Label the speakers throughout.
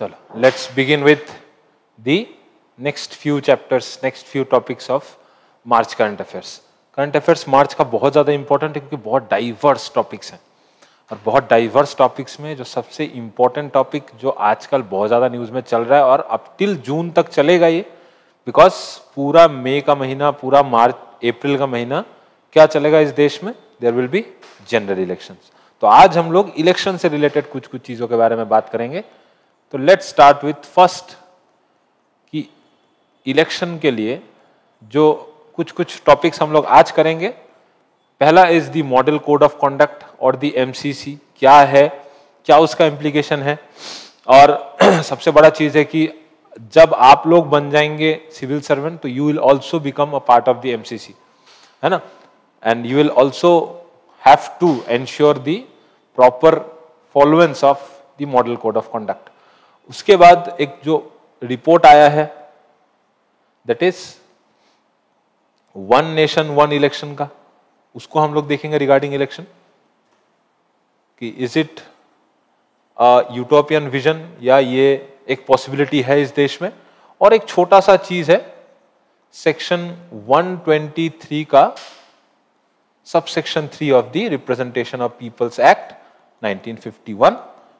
Speaker 1: चलो let's begin with the next few chapters, next few topics of March current affairs. Current affairs March का बहुत ज़्यादा important है क्योंकि बहुत डाइवर्स टॉपिक्स हैं, और बहुत डाइवर्स टॉपिक्स में जो सबसे इंपॉर्टेंट टॉपिक जो आजकल बहुत ज़्यादा न्यूज़ में चल रहा है और अप टिल जून तक चलेगा ये, बिकॉज पूरा मई का महीना, पूरा मार्च अप्रैल का महीना क्या चलेगा इस देश में, there will be general elections. तो आज हम लोग इलेक्शन से रिलेटेड कुछ कुछ चीज़ों के बारे में बात करेंगे। तो लेट्स स्टार्ट विथ फर्स्ट कि इलेक्शन के लिए जो कुछ कुछ टॉपिक्स हम लोग आज करेंगे। पहला is the model code of conduct और द एमसीसी, क्या है, क्या उसका इम्प्लीकेशन है, और सबसे बड़ा चीज है कि जब आप लोग बन जाएंगे सिविल सर्वेंट तो you will also become a part of the MCC, है ना, and you will also have to ensure the proper followance of the model code of conduct. उसके बाद एक जो रिपोर्ट आया है that is one nation one election का, उसको हम लोग देखेंगे रिगार्डिंग इलेक्शन कि इज इट यूटोपियन विजन या ये एक पॉसिबिलिटी है इस देश में। और एक छोटा सा चीज है सेक्शन 123 का sub section 3 of the representation of people's act 1951,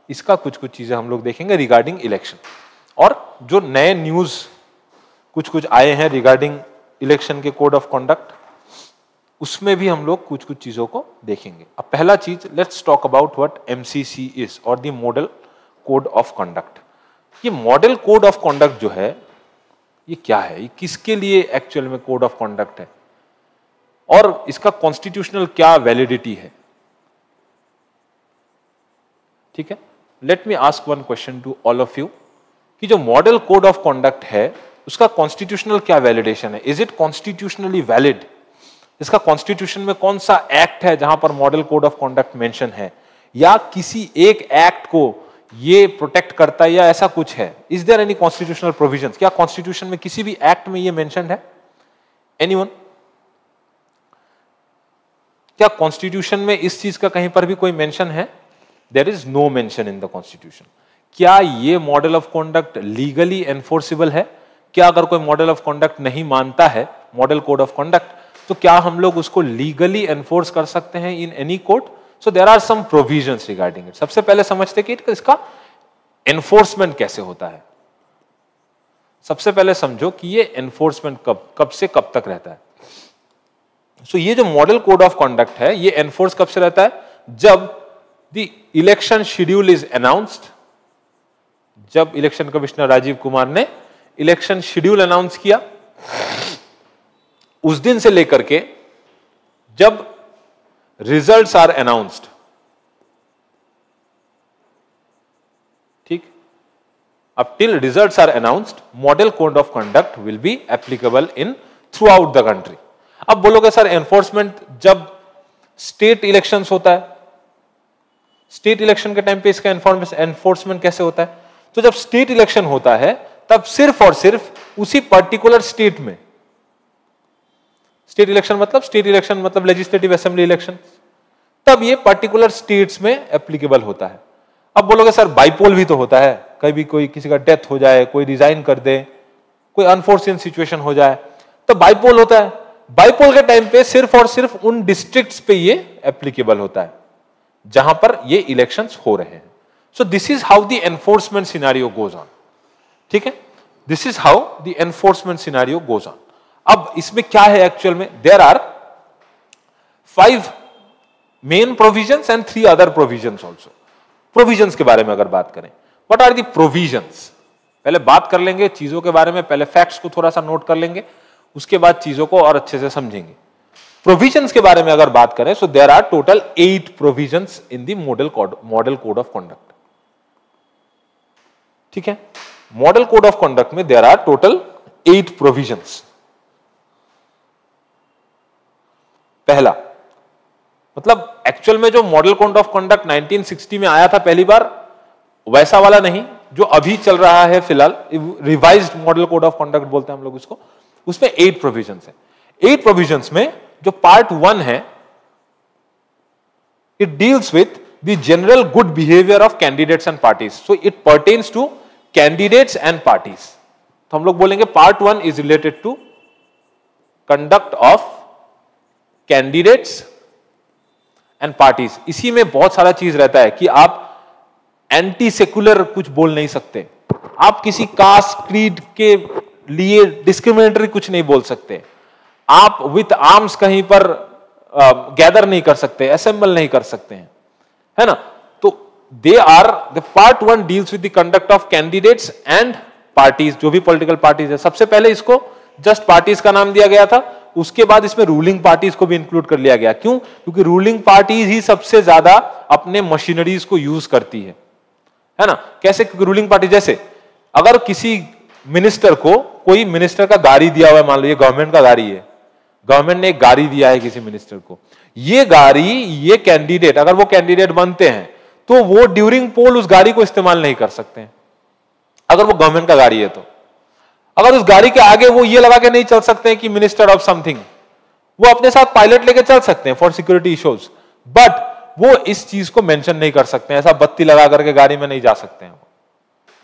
Speaker 1: इसका कुछ कुछ चीजें हम लोग देखेंगे रिगार्डिंग इलेक्शन। और जो नए न्यूज कुछ कुछ आए हैं रिगार्डिंग इलेक्शन के कोड ऑफ कंडक्ट, उसमें भी हम लोग कुछ कुछ चीजों को देखेंगे। अब पहला चीज, let's talk about what MCC is और the model code of conduct. ये मॉडल कोड ऑफ कंडक्ट जो है ये क्या है, ये किसके लिए एक्चुअल में कोड ऑफ कंडक्ट है, और इसका कॉन्स्टिट्यूशनल क्या वैलिडिटी है। ठीक है, let me ask one question to all of you कि जो मॉडल कोड ऑफ कंडक्ट है उसका कॉन्स्टिट्यूशनल क्या वैलिडेशन है, इज इट कॉन्स्टिट्यूशनली वैलिड, इसका कॉन्स्टिट्यूशन में कौन सा एक्ट है जहां पर model code of conduct mention है, या किसी एक एक्ट को ये प्रोटेक्ट करता है या ऐसा कुछ है। Is there any constitutional provisions, क्या कॉन्स्टिट्यूशन में किसी भी एक्ट में ये मेंशन है, एनीवन? क्या कॉन्स्टिट्यूशन में इस चीज का कहीं पर भी कोई मेंशन है? There is no mention in the constitution. क्या ये model of conduct legally enforceable है? क्या अगर कोई मॉडल ऑफ कंडक्ट नहीं मानता है मॉडल कोड ऑफ कंडक्ट, तो क्या हम लोग उसको लीगली एनफोर्स कर सकते हैं in any court? So there are some provisions regarding it. सबसे पहले समझते कि इसका एनफोर्समेंट कैसे होता है। सबसे पहले समझो कि ये एनफोर्समेंट कब से कब तक रहता है। सो ये जो मॉडल कोड ऑफ कंडक्ट है ये एनफोर्स कब से रहता है? जब the election schedule is announced, जब इलेक्शन कमिश्नर राजीव कुमार ने इलेक्शन शेड्यूल अनाउंस किया, उस दिन से लेकर के जब रिजल्ट्स आर अनाउंस्ड, ठीक, अब till results are announced model code of conduct will be applicable in throughout the country. अब बोलोगे सर एनफोर्समेंट जब स्टेट इलेक्शंस होता है, स्टेट इलेक्शन के टाइम पे इसका एनफोर्समेंट कैसे होता है? तो जब स्टेट इलेक्शन होता है तब सिर्फ और सिर्फ उसी पर्टिकुलर स्टेट में, स्टेट इलेक्शन मतलब लेजिस्लेटिव असेंबली इलेक्शन, तब ये पर्टिकुलर स्टेट्स में एप्लीकेबल होता है। अब बोलोगे सर बाइपोल भी तो होता है, कभी कोई किसी का डेथ हो जाए, कोई रिजाइन कर दे, कोई अनफोर्सीन सिचुएशन हो जाए, तो बाइपोल होता है। बाइपोल के टाइम पे सिर्फ और सिर्फ उन डिस्ट्रिक्ट्स पे ये एप्लीकेबल होता है जहां पर ये इलेक्शंस हो रहे हैं। So this is how the enforcement scenario goes on. ठीक है, this is how the enforcement scenario goes on. अब इसमें क्या है एक्चुअल में? There are 5 main provisions and 3 other provisions also. Provisions के बारे में अगर बात करें, व्हाट आर द प्रोविजंस, पहले बात कर लेंगे चीजों के बारे में, पहले फैक्ट्स को थोड़ा सा नोट कर लेंगे, उसके बाद चीजों को और अच्छे से समझेंगे। प्रोविजंस के बारे में अगर बात करें, so there are total 8 provisions in the model code of conduct. ठीक है, मॉडल कोड ऑफ कंडक्ट में देयर आर टोटल 8 प्रोविजंस। पहला मतलब एक्चुअल में जो मॉडल कोड ऑफ कंडक्ट 1960 में आया था पहली बार, वैसा वाला नहीं जो अभी चल रहा है फिलहाल, revised model code of conduct बोलते हैं हम लोग उसको, उसमें 8 प्रोविजंस है। 8 प्रोविजंस में जो पार्ट 1 है, it deals with the general good behaviour of candidates and parties. So it pertains to candidates and parties. तो हम लोग बोलेंगे part 1 is related to conduct of candidates and parties. इसी में बहुत सारा चीज रहता है कि आप एंटी सेकुलर कुछ बोल नहीं सकते, आप किसी कास्ट क्रीड के लिए डिस्क्रिमिनेटरी कुछ नहीं बोल सकते, आप विथ आर्म्स कहीं पर गैदर नहीं कर सकते, असेंबल नहीं कर सकते हैं, है ना। तो they are the part 1 deals with the conduct of candidates and parties, जो भी पॉलिटिकल पार्टीज है। सबसे पहले इसको जस्ट पार्टीज का नाम दिया गया था, उसके बाद इसमें रूलिंग पार्टीज को भी इंक्लूड कर लिया गया। क्यों? क्योंकि रूलिंग पार्टीज ही सबसे ज्यादा अपने मशीनरीज को यूज करती है ना। कैसे? क्योंकि रूलिंग पार्टी, जैसे अगर किसी मिनिस्टर को, कोई मिनिस्टर का गाड़ी दिया हुआ है, मान लो ये गवर्नमेंट का गाड़ी है, गवर्नमेंट ने एक गाड़ी दिया है किसी मिनिस्टर को, ये गाड़ी, ये कैंडिडेट, अगर वो कैंडिडेट बनते हैं तो वो ड्यूरिंग पोल उस गाड़ी को इस्तेमाल नहीं कर सकते हैं, अगर वो गवर्नमेंट का गाड़ी है तो। अगर उस गाड़ी के आगे वो ये लगा के नहीं चल सकते हैं कि मिनिस्टर ऑफ समथिंग, वो अपने साथ पायलट लेके चल सकते हैं फॉर सिक्योरिटी इश्यूज, बट वो इस चीज को मेंशन नहीं कर सकते हैं, ऐसा बत्ती लगा करके गाड़ी में नहीं जा सकते हैं।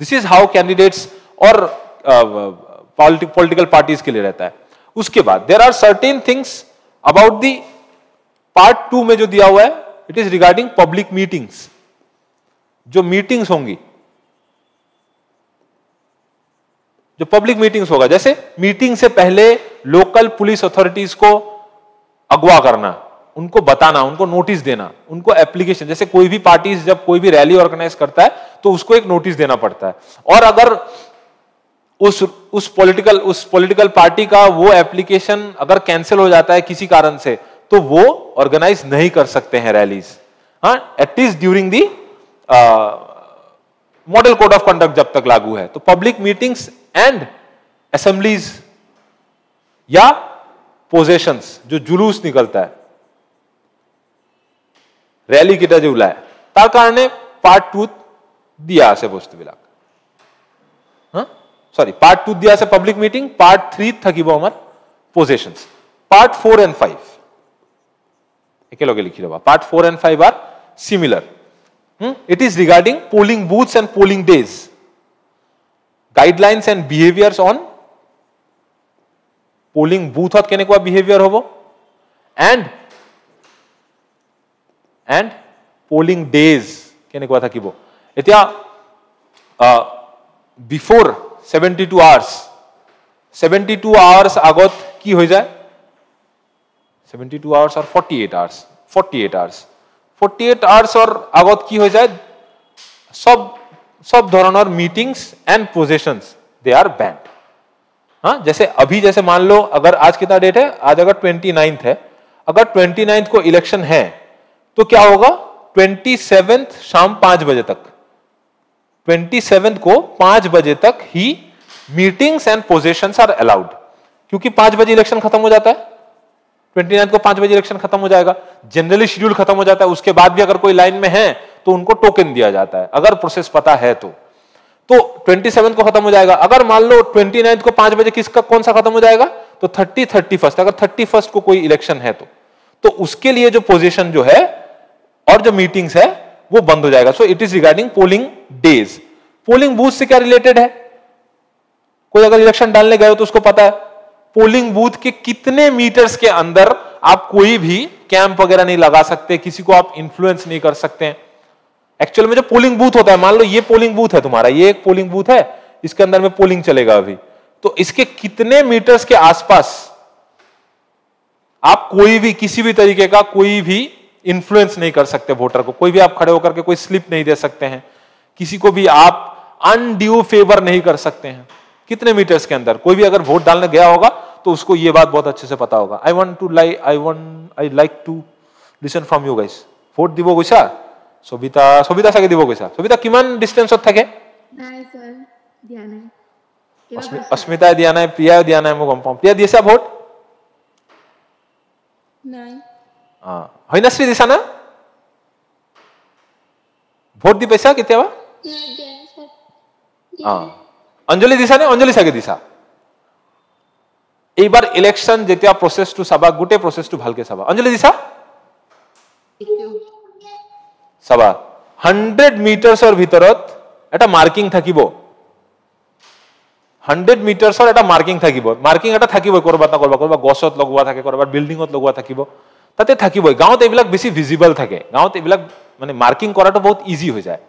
Speaker 1: दिस इज हाउ कैंडिडेट्स और पॉलिटिकल पार्टीज के लिए रहता है। उसके बाद there are certain things about the part 2 में जो दिया हुआ है, it is regarding public meetings. जो मीटिंग्स होंगी, जो पब्लिक मीटिंग्स होगा, जैसे मीटिंग से पहले लोकल पुलिस अथॉरिटीज को अगवा करना, उनको बताना, उनको नोटिस देना, उनको एप्लीकेशन, जैसे कोई भी पार्टीज जब कोई भी रैली ऑर्गेनाइज करता है तो उसको एक नोटिस देना पड़ता है, और अगर उस पॉलिटिकल पार्टी का वो एप्लीकेशन अगर कैंसिल हो जाता है किसी कारण से, तो वो ऑर्गेनाइज नहीं कर सकते हैं रैलीज, हाँ, at least during the model code of conduct जब तक लागू है। तो पब्लिक मीटिंग्स एंड असेंबलीज या पोजेशंस, जो जुलूस निकलता है, रैली किटा जो उलाय तार कारणे पार्ट 2 दिया आसे বস্তুবিলাক, सॉरी पार्ट 2 दिया आसे पब्लिक मीटिंग, पार्ट 3 থাকিব আমার पोजेशंस, पार्ट 4 and 5 একেলগে লিখি লবা। Part 4 and 5 are similar. It is regarding polling booths and polling days, guidelines and behaviors on polling booth at কেনেকুৱা behavior হ'ব, and polling days কেনেকুৱা থাকিব। এতিয়া before 72 hours আগত কি হৈ যায়, 72 hours or 48 hours और আগত কি হৈ যায়, सब ধৰণৰ meetings and processions they are banned. हाँ, जैसे अभी, जैसे मान लो अगर आज कितना डेट है, आज अगर 29 है, अगर 29 को इलेक्शन है तो क्या होगा, 27 शाम 5 बजे तक, 27 को 5 बजे तक ही meetings and processions are allowed, क्योंकि 5 बजे इलेक्शन खत्म हो जाता है, 29 को 5 बजे इलेक्शन खत्म हो जाएगा, जनरली शेड्यूल खत्म हो जाता है। उसके बाद भी अगर कोई लाइन में है तो उनको टोकन दिया जाता है, अगर प्रोसेस पता है तो 27 को खत्म हो जाएगा। अगर मान लो 29 को 5 बजे किसका कौन सा खत्म हो जाएगा, तो 31, अगर 31 को कोई इलेक्शन है तो उसके लिए जो पोजीशन जो है और जो मीटिंग्स है वो बंद हो जाएगा। So it is regarding polling days. Polling booth से क्या रिलेटेड है, कोई अगर इलेक्शन डालने गए हो तो उसको पता है पोलिंग बूथ के कितने मीटर्स के अंदर आप कोई भी कैंप वगैरह नहीं लगा सकते, किसी को आप इन्फ्लुएंस नहीं कर सकते हैं। एक्चुअल में जो पोलिंग बूथ होता है, मान लो ये पोलिंग बूथ है तुम्हारा, ये एक पोलिंग बूथ है, इसके अंदर में पोलिंग चलेगा अभी, तो इसके कितने मीटर्स के आसपास आप कोई भी किसी भी तरीके का कोई भी इन्फ्लुएंस नहीं कर सकते वोटर को, कोई भी आप खड़े होकर के कोई स्लिप नहीं दे सकते हैं, किसी को भी आप अनड्यू फेवर नहीं कर सकते हैं। कितने मीटर्स के अंदर कोई भी अगर वोट डालने गया होगा तो उसको ये बात बहुत अच्छे से पता होगा। I like to listen from you guys. Vote দিব গৈছা, সবিতা চাগে দিব গৈছা, সবিতা কিমান ডিস্টেন্সত থাকে?
Speaker 2: নাই স্যার, দিয়া নাই।
Speaker 1: অস্মিতাই দিয়া নাই, প্ৰিয়াও দিয়া নাই, মই গম পাম। প্ৰিয়া দিছা ভোট?
Speaker 2: নাই।
Speaker 1: হৈনাশ্ৰী দিছা না? ভোট দি পাইছা কেতিয়াবা?
Speaker 2: নাই দিয়া স্যার।
Speaker 1: অঞ্জলি দিছা নে? অঞ্জলি চাগে দিছা। এইবাৰ ইলেকশ্যন যেতিয়া প্ৰচেছটো চাবা, গোটেই প্ৰচেছটো ভালকে চাবা। অঞ্জলি দিছা? চাবা 100 মিটাৰ্ছৰ ভিতৰত এটা মাৰ্কিং থাকিব 100 মিটাৰছৰ এটা মাৰ্কিং থাকিব মাৰ্কিং এটা থাকিব কৰবাত না কৰবাত গছত লগোৱা থাকে কৰবাত বিল্ডিঙত লগোৱা থাকিব তাতে থাকিব গাঁৱত এইবিলাক বেছি ভিজিবল থাকে গাঁৱত এইবিলাক মানে মাৰ্কিং কৰাটো বহুত ইজি হৈ যায়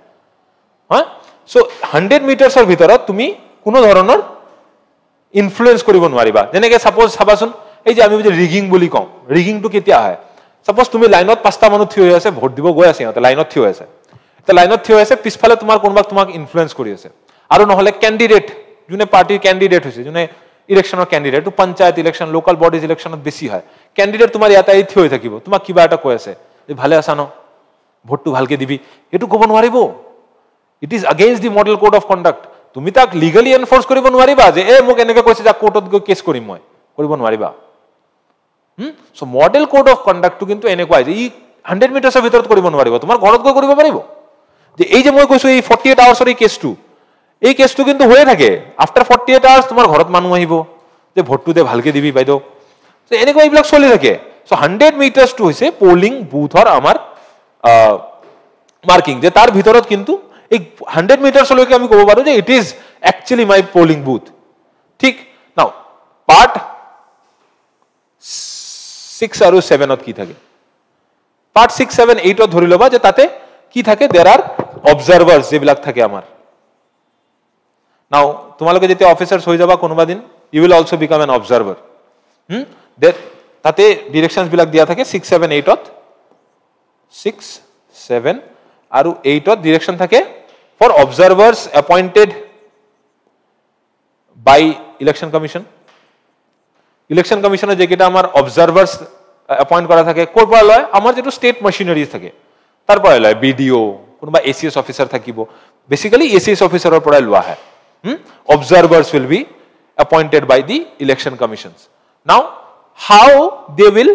Speaker 1: হয় সো 100 মিটাৰছৰ ভিতৰত তুমি কোনো ধৰণৰ ইনফ্লুয়েন্স কৰিব নোৱাৰিবা যেনেকৈ সাপোজ চাবাচোন এই যে আমি যে ৰিগিং বুলি কওঁ ৰিগিংটো কেতিয়া হয় সাপোজ তুমি লাইনত পাঁচটা মানুহ থিয় হৈ আছে ভোট দিব গৈ আছে সিহঁতে লাইনত থিয় হৈ আছে তে লাইনত থিয় হৈ আছে পিছফালে তোমাৰ কোনোবাক তোমাক ইনফ্লুয়েন্স কৰি আছে আৰু নহলে ক্যান্ডিডেট যোনে পাৰ্টিৰ ক্যান্ডিডেট হৈছে যোনে ইলেকশনৰ ক্যান্ডিডেট তো পঞ্চায়ত ইলেকশন লোকাল বডিজ ইলেকশনত বেছি হয় ক্যান্ডিডেট তোমাৰ ইয়াতে আহি থিয় হৈ থাকিব তোমাক কিবা এটা কৈ আছে যে ভালে আছা ন ভোটটো ভালকে দিবি এটো ক'ব নোৱাৰিব it is against D model code of conduct তুমি তাক লিগালি এনফোর্স কৰিব নোৱাৰিবা যে এ মোক এনেকৈ কৈছে যে কোৰ্টত গৈ কেছ কৰিম মই কৰিব নোৱাৰিবা so model code of conduct তো কিন্তু এনেকুৱা যে ই 100 মিটাৰৰ ভিতৰত কৰিব নোৱাৰিব তোমাৰ ঘৰত গৈ কৰিব পাৰিব যে এই যে মই কৈছো এই 48 আৱাৰ্ছৰ এই কেছটো কিন্তু হৈয়ে থাকে আফটাৰ 48 আৱাৰ্ছ তোমাৰ ঘৰত মানুহ আহিব যে ভোটটো দে ভালকে দিবি বাইদেউ সো এনেকুৱা এইবিলাক চলি থাকে সো 100 মিটাৰছ টু হৈছে পোলিং বুথৰ আমাৰ মার্কিং যে তার ভিতৰত কিন্তু এই 100 মিটাৰছলৈকে আমি ক'ব পাৰো যে it is actually my polling booth ঠিক নাও পার্ট 6 আৰু 7 ত কি থাকে পার্ট 6 7 8 ত ধৰি লবা যে তাতে কি থাকে देयर आर অবজারভার্স যেবিলাক থাকে আমাৰ নাও তোমালোকে যেতিয়া অফিসারস হৈ যাবা কোনোবা দিন you will also become an observer তাতে ডিরেকশনস বিলাক দিয়া থাকে 6 7 8 ত 6 7 আৰু 8 ত ডিরেকশন থাকে for observers appointed by election কমিশনের যেটা আমার অবজারভার্স অ্যাপয়েন্ট করা থাকে কোৰ পৰা লয় আমাৰ যেটো স্টেট মেশিনারিজ থাকে তাৰ পৰা লয় বিডিও কোনোবা এসিএস অফিসার থাকিব বেসিক্যালি এসিএস অফিসাৰৰ পৰা লোৱা হয় observers will be appointed by the election commissions now how they will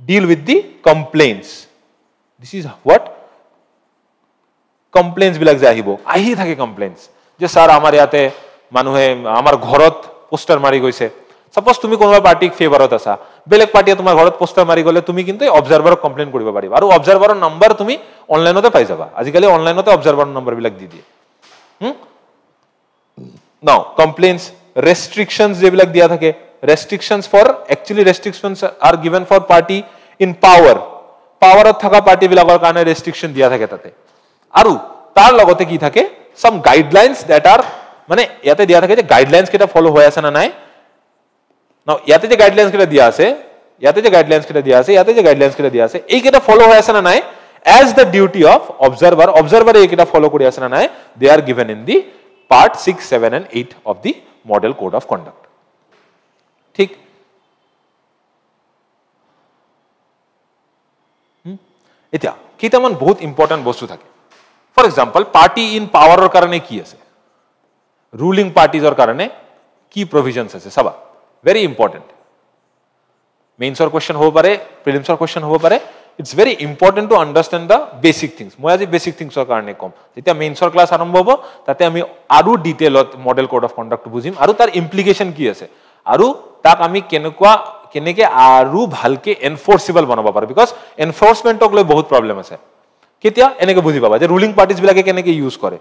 Speaker 1: deal with the complaints this is what complaints bilak jahibo ahi thake complaints je sir amar yate manuhe amar ghorot poster mari goise suppose tumi konoba party favorot asa belek party tomar ghorot poster mari gole tumi kintu observer complain koriba pariba aru observer number tumi online ote pai jaba ajikali online ote observer number bilak di die now complaints restrictions যেবিলাক দিয়া থাকে restrictions for actually restrictions are given for party in power ত থাকা party বিলাকৰ কাৰণে restriction দিয়া থাকে তাতে আৰু তাৰ লগতে কি থাকে some guidelines that are মানে ইয়াতে দিয়া থাকে যে গাইডলাইনস কেটা ফলো হৈ আছে না নাই now ইয়াতে যে গাইডলাইনস কেটা দিয়া আছে এই কেটা ফলো হৈ আছে না নাই as the duty of observer এই কেটা ফলো কৰি আছে না নাই they are given in the part 6 7 and 8 of the model code of conduct ঠিক এটা কিটামান বহুত ইম্পর্টেন্ট বস্তু থাকে ফর এক্সাম্পল পার্টি ইন পাওয়াৰৰ কাৰণে কি আছে রুলিং পার্টিজৰ কাৰণে কি প্রভিজনস আছে সবা ভেরি ইম্পর্টেন্ট মেইনসৰ কোশ্চেন হ'ব পাৰে প্ৰিলিমসৰ কোশ্চেন হ'ব পাৰে it's very important to understand the basic things মই আজি বেসিক থিংসৰ কাৰণে কম যেতিয়া মেইনসৰ ক্লাস আৰম্ভ হ'ব তাতে আমি আৰু ডিটেইলত মডেল কোড অফ কন্ডাক্ট বুজিম আৰু তাৰ ইমপ্লিকেশন কি আছে আৰু তাক আমি কেনেকে আৰু ভালকে এনফোর্সেবল বনাব পাৰো বিকজ এনফোর্সমেন্টক লৈ বহুত প্ৰবলেম আছে কেতিয়া এনেকে বুজি পাবা যে রুলিং পার্টিজ বিলাকে কেনেকে ইউজ কৰে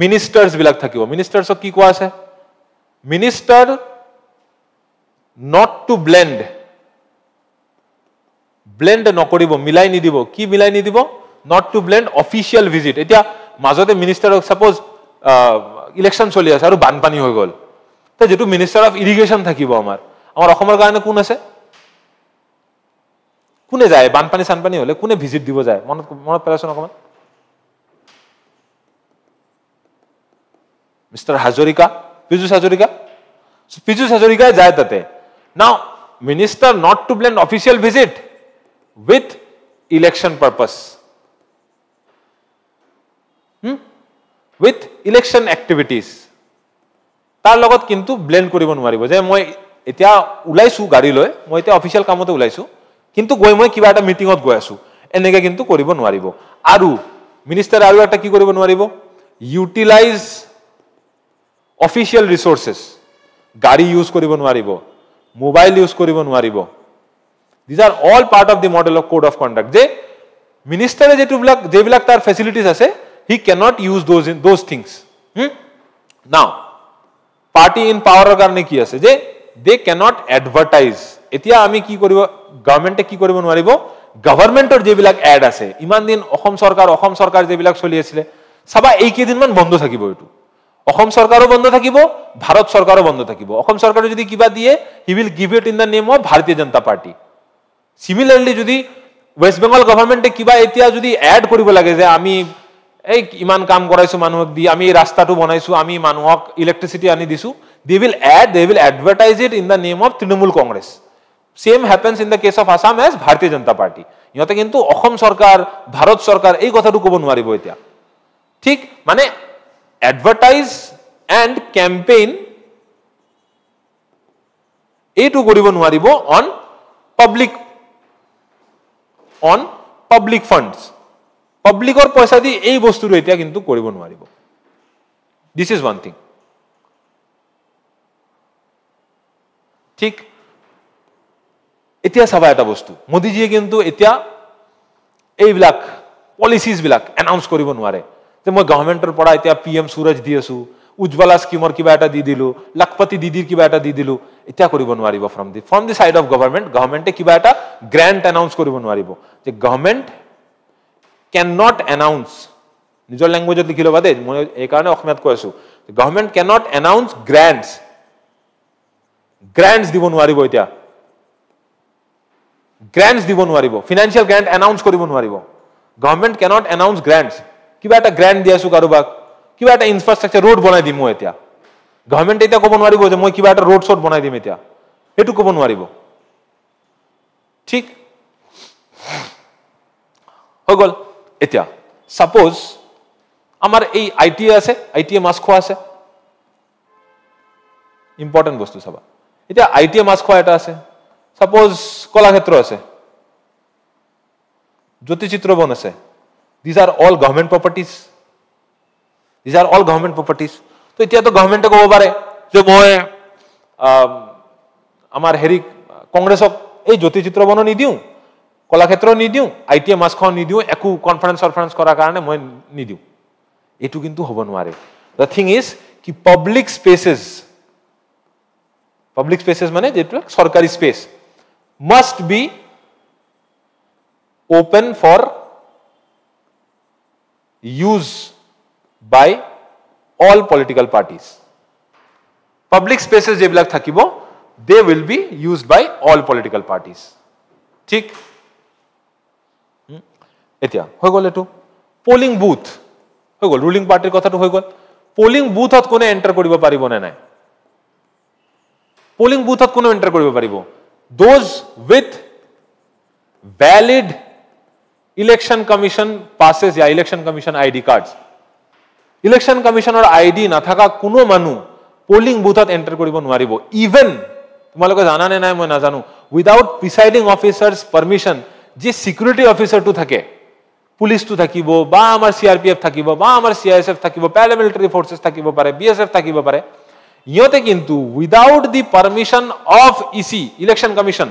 Speaker 1: মিনিষ্টাৰ্স বিলাক থাকিব মিনিষ্টাৰ্সক কি কোৱা আছে মিনিষ্টাৰ নট টু ব্লেন্ড নকৰিব মিলাই নিদিব কি মিলাই নিদিব not to blend official visit এতিয়া মাজতে মিনিষ্টাৰক সাপোজ ইলেকশন চলি আছে আৰু বানপানী হৈ গল তো যেটো মিনিষ্টাৰ অফ ইৰিগেশন থাকিব আমাৰ অসমৰ কাৰণে কোন আছে কোনে যায় বানপানী সানপানী হলে কোনে ভিজিট দিব যায় মনত পেলাছন অকমান মিস্টার হাজৰিকা পীযুষ হাজৰিকা যায় তাতে now minister not to blend official visit with election purpose with election activities তাৰ লগত কিন্তু ব্লেন্ড কৰিব নোৱাৰিব যে মই এতিয়া উলাইছো গাড়ী লৈ মই এতিয়া অফিচিয়াল কামতে উলাইছো কিন্তু গৈ মই কিবা এটা মিটিংত গৈ আছো এনেকে কিন্তু কৰিব নোৱাৰিব আৰু মিনিষ্টাৰ আৰু এটা কি কৰিব নোৱাৰিব ইউটিলাইজ অফিচিয়াল ৰিসোর্সেস গাড়ী ইউজ কৰিব নোৱাৰিব মোবাইল ইউজ কৰিব নোৱাৰিব These are all part of the model of code of conduct. যে মিনিষ্টাৰে যেবিলাক তার ফেসিলিটিজ আছে he cannot use those things now party in পাৱাৰৰ কাৰণে কি আছে যে দে কেনট এডভাৰটাইজ এতিয়া আমি কি কৰিব গভৰ্ণমেণ্টে কি কৰিব নোৱাৰিব গভৰ্ণমেণ্টৰ যেবিলাক এড আছে ইমান দিন অসম চৰকাৰ যেবিলাক চলি আছিল সবা এই কেইদিনমান বন্ধ থাকিব এটো অসম চৰকাৰো বন্ধ থাকিব ভাৰত চৰকাৰো বন্ধ থাকিব অসম চৰকাৰে যদি কিবা দিয়ে he will give it in the name of Bharatiya Janata party সিমিলাৰলি যদি ওয়েস্ট বেঙ্গল গভৰ্ণমেণ্টে কিবা এতিয়া যদি এড কৰিব লাগে যে আমি এই ইমান কাম কৰাইছো মানুহক দি আমি ৰাস্তাটো বনাইছো আমি মানুহক ইলেক্ট্ৰিচিটি আনি দিছো they will advertise it in the name of Trinamool Congress same happens in the case of Assam as Bharatiya Janata Party ইহতে কিন্তু অসম চৰকাৰ ভাৰত চৰকাৰ এই কথাটো ক'ব নোৱাৰিব এতিয়া ঠিক মানে advertise and campaign এইটো কৰিব নোৱাৰিব on public funds পাব্লিকৰ পইচা দি এই বস্তুটো এতিয়া কিন্তু কৰিব নোৱাৰিব this is one thing ঠিক এতিয়া সবা এটা বস্তু মোদীজীয়ে কিন্তু এতিয়া এইবিলাক পলিচিজ বিলাক এনাউন্স কৰিব নোৱাৰে যে মই গভৰ্ণমেণ্টৰ পৰা এতিয়া পিএম সূৰজ দি আছো উজ্জ্বলা স্কিমৰ কিবা এটা দি দিলো লাখপতি দিদিৰ কিবা এটা দি দিলো এতিয়া কৰিব নোৱাৰিব ফ্ৰম দি সাইড অফ গভৰ্ণমেণ্টে কিবা এটা গ্ৰান্ট এনাউন্স কৰিব নোৱাৰিব যে গভৰ্ণমেণ্ট cannot announce নিজৰ ল্যাঙ্গুৱেজত লিখি লবা দে মই এই কাৰণে অসমীয়াত কৈ আছো গভৰ্ণমেণ্ট cannot announce grants দিব নোৱাৰিব এতিয়া grants দিব নোৱাৰিব financial grant announce কৰিব নোৱাৰিব গভৰ্ণমেণ্ট cannot announce grants কিবা এটা গ্ৰান্ট দি আছো কাৰোবাক কিবা এটা ইনফ্ৰাষ্ট্ৰাকচাৰ ৰোড বনাই দিম মই এতিয়া গভৰ্ণমেণ্টে এটা ক'ব নোৱাৰিব যে মই কিবা এটা ৰোড শট বনাই দিম এতিয়া এটো ক'ব নোৱাৰিব ঠিক হৈ গল এতিয়া সাপোজ আমাৰ এই আইটিএ মাছ খোৱা আছে ইম্পৰ্টেন্ট বস্তু সবা এতিয়া আইটিএ মাছ খোৱা এটা আছে সাপোজ কলাক্ষেত্ৰ আছে জ্যোতিচিত্ৰ বন আছে these are all government properties তো এতিয়া তো গভৰ্ণমেণ্টে ক'ব পাৰে যে মই আমাৰ হেৰি কংগ্ৰেছক এই জ্যোতিচিত্ৰ বন নিদিওঁ কলাক্ষেত্ৰ নিদিওঁ আইটিএ মাছ খোৱা নিদিওঁ একো কনফাৰেন্স কৰাৰ কাৰণে মই নিদিওঁ এটো কিন্তু হ'ব নোৱাৰে the thing is কি পাব্লিক স্পেসেস মানে যেটো সরকারি space must be open for use by all political parties public spaces যেবিলাক থাকিব they will be used by all political parties ঠিক এতিয়া হৈ গল এটো পোলিং বুথ হৈ গল রুলিং পার্টির কথাটো হৈ গল পোলিং বুথত কোনে এন্টার কৰিব পাৰিব না নাই পোলিং বুথত কোনে এন্টার কৰিব পাৰিব those with valid election commission passes ya election commission id cards election commissioner id না থাকা কোনো মানুহ পোলিং বুথত এন্টার কৰিব নোৱাৰিব ইভেন তোমালোকে জানা নে নাই মই নাজানো উইদাউট প্রিসাইডিং অফিসারস পারমিশন যে সিকিউরিটি অফিসারটো থাকে পুলিশটো থাকিব বা আমাৰ সিআরপিএফ থাকিব বা আমাৰ সিআইএসএফ থাকিব প্যারামিলিটারি ফোর্সেস থাকিব পাৰে বিএসএফ থাকিব পাৰে ইহতে কিন্তু without the permission of EC election commission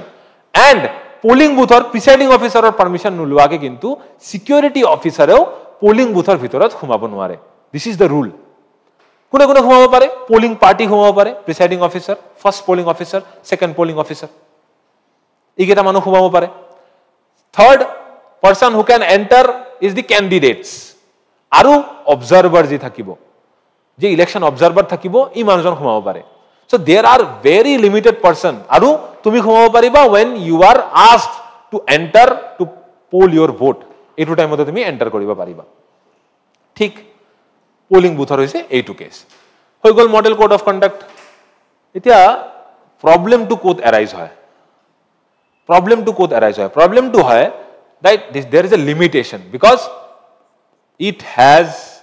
Speaker 1: and polling বুথৰ প্রিসাইডিং অফিসাৰৰ পারমিশন নোলোৱাকে কিন্তু সিকিউরিটি অফিসাৰেও পোলিং বুথৰ ভিতৰত সোমাব নোৱাৰে দিস ইজ দ্য রুল কোনে কোনে সোমাব পাৰে পোলিং পার্টি সোমাব পাৰে presiding officer first polling officer second polling officer এইকেইটা মানুহ সোমাব পাৰে third person who can enter is the candidates aru observer ji thakibo je election observer thakibo ei manujon khumabo pare so there are very limited person aru tumi khumabo pariba when you are asked to enter to poll your vote etu time ote tumi enter koriba pariba thik polling booth hoise ei to case hoi gol model code of conduct etia problem to code arise hoy problem to hoy that there is a limitation because it has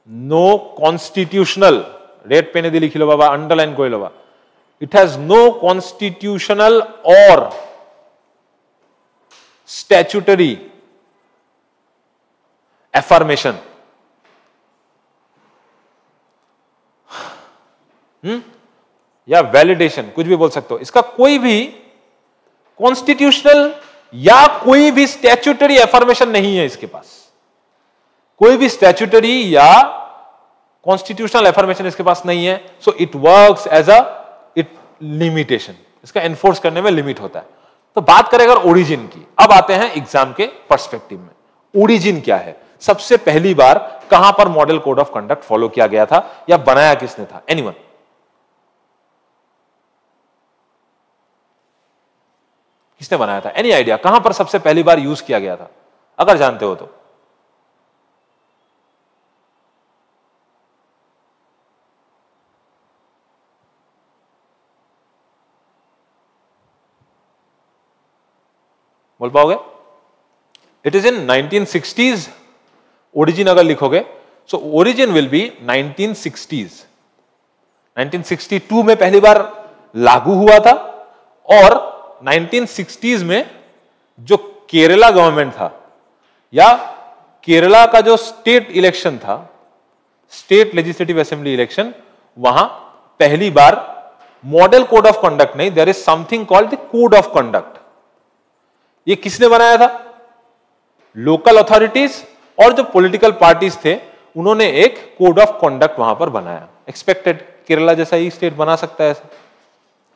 Speaker 1: no constitutional red pen e likhilo baba underline koilo ba it has no constitutional or statutory affirmation या validation कुछ भी बोल सकते हो इसका कोई भी constitutional या कोई भी स्टैट्यूटरी एफर्मेशन नहीं है इसके पास कोई भी स्टैट्यूटरी या कॉन्स्टिट्यूशनल एफर्मेशन इसके पास नहीं है, so it works as a it limitation, इसका एनफोर्स करने में लिमिट होता है। तो बात करें अगर ओरिजिन की, अब आते हैं एग्जाम के पर्सपेक्टिव में। ओरिजिन क्या है? सबसे पहली बार कहां पर model code of conduct follow किया गया था या बनाया किसने था? एनीवन? किसने बनाया था? एनी आइडिया कहां पर सबसे पहली बार यूज किया गया था, अगर जानते हो तो? बोल पाओगे? It is in 1960s। Origin अगर लिखोगे, so origin will be 1960s। 1962 में पहली बार लागू हुआ था, और 1960s में जो केरला गवर्नमेंट था या केरला का जो स्टेट इलेक्शन था, स्टेट लेजिस्लेटिव असेंबली इलेक्शन, वहां पहली बार मॉडल कोड ऑफ कंडक्ट नहीं, there is something called the code of conduct. ये किसने बनाया था? लोकल अथॉरिटीज और जो पॉलिटिकल पार्टीज थे, उन्होंने एक कोड ऑफ कंडक्ट वहां पर बनाया। एक्सपेक्टेड, केरला जैसा ही स्टेट बना सकता है ऐसा,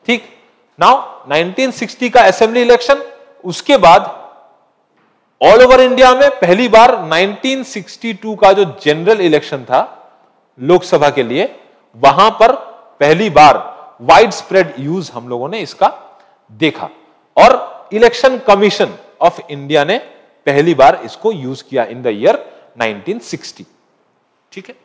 Speaker 1: ठीक। नाउ 1960 का असेंबली इलेक्शन, उसके बाद ऑल ओवर इंडिया में पहली बार 1962 का जो जनरल इलेक्शन था लोकसभा के लिए, वहां पर पहली बार वाइड स्प्रेड यूज हम लोगों ने इसका देखा, और इलेक्शन कमीशन ऑफ इंडिया ने पहली बार इसको यूज किया इन द ईयर 1960, ठीक है।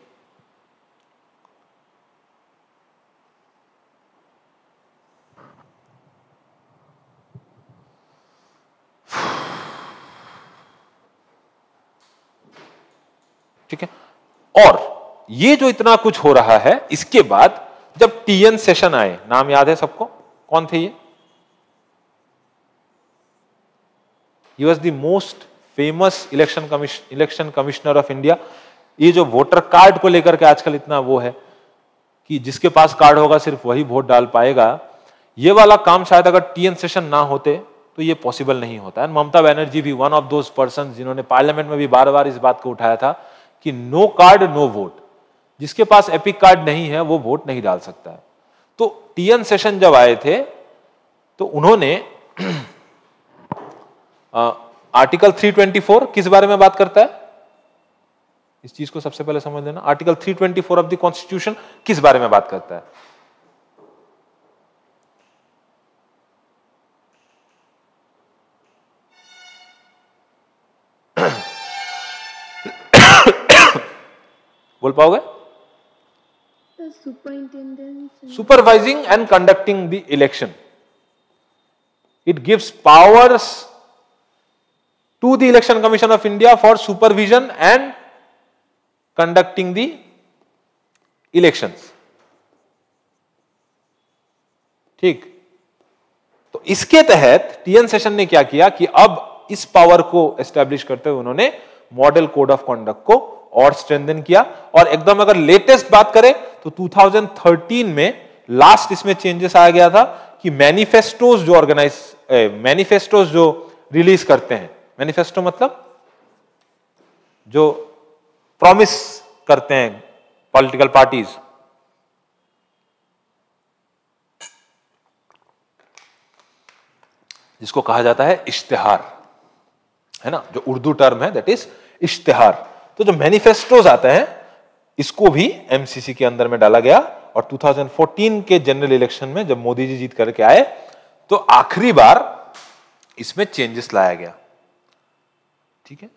Speaker 1: ठीक है, और ये जो इतना कुछ हो रहा है, इसके बाद जब टीएन सेशन आए, नाम याद है सबको? कौन थे ये? He was the most famous election commissioner of India. ये जो वोटर कार्ड को लेकर के आजकल इतना वो है कि जिसके पास कार्ड होगा सिर्फ वही वोट डाल पाएगा, ये वाला काम शायद अगर टीएन सेशन ना होते तो ये पॉसिबल नहीं होता है। ममता बनर्जी भी वन ऑफ दोज पर्सन जिन्होंने पार्लियामेंट में भी बार बार इस बात को उठाया था कि नो कार्ड नो वोट, जिसके पास एपिक कार्ड नहीं है वो वोट नहीं डाल सकता है। तो टीएन सेशन जब आए थे तो उन्होंने आर्टिकल 324 किस बारे में बात करता है? इस चीज को सबसे पहले समझ लेना। आर्टिकल 324 ऑफ द कॉन्स्टिट्यूशन किस बारे में बात करता है? बोल पाओगे? Supervising and conducting the election. It gives powers to the Election Commission of India for supervision and conducting the elections, ठीक। तो इसके तहत टीएन सेशन ने क्या किया कि अब इस पावर को एस्टैब्लिश करते हुए उन्होंने मॉडल कोड ऑफ कंडक्ट को और स्ट्रेंथन किया। और एकदम अगर लेटेस्ट बात करें तो 2013 में लास्ट इसमें चेंजेस आ गया था कि मैनिफेस्टोज जो रिलीज करते हैं, मैनिफेस्टो मतलब जो प्रॉमिस करते हैं पॉलिटिकल पार्टीज, जिसको कहा जाता है इश्तिहार, है ना, जो उर्दू टर्म है दैट इज इश्तिहार। तो जो मैनिफेस्टोज आते हैं इसको भी एमसीसी के अंदर में डाला गया, और 2014 के जनरल इलेक्शन में जब मोदी जी जीत करके आए तो आखिरी बार इसमें चेंजेस लाया गया, ठीक है।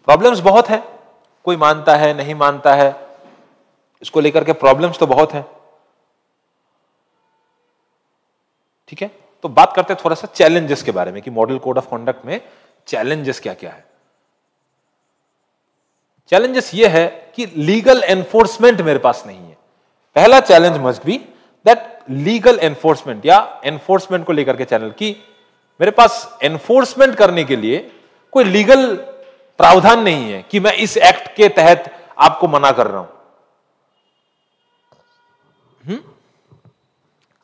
Speaker 1: प्रॉब्लम्स बहुत है, कोई मानता है नहीं मानता है, इसको लेकर के प्रॉब्लम्स तो बहुत है, ठीक है। तो बात करते हैं थोड़ा सा चैलेंजेस के बारे में कि मॉडल कोड ऑफ कंडक्ट में चैलेंजेस क्या क्या है। चैलेंजेस ये है कि लीगल एनफोर्समेंट मेरे पास नहीं है। पहला challenge must be that legal enforcement, या एनफोर्समेंट को लेकर के चैनल की मेरे पास एनफोर्समेंट करने के लिए कोई लीगल प्रावधान नहीं है कि मैं इस एक्ट के तहत आपको मना कर रहा हूं।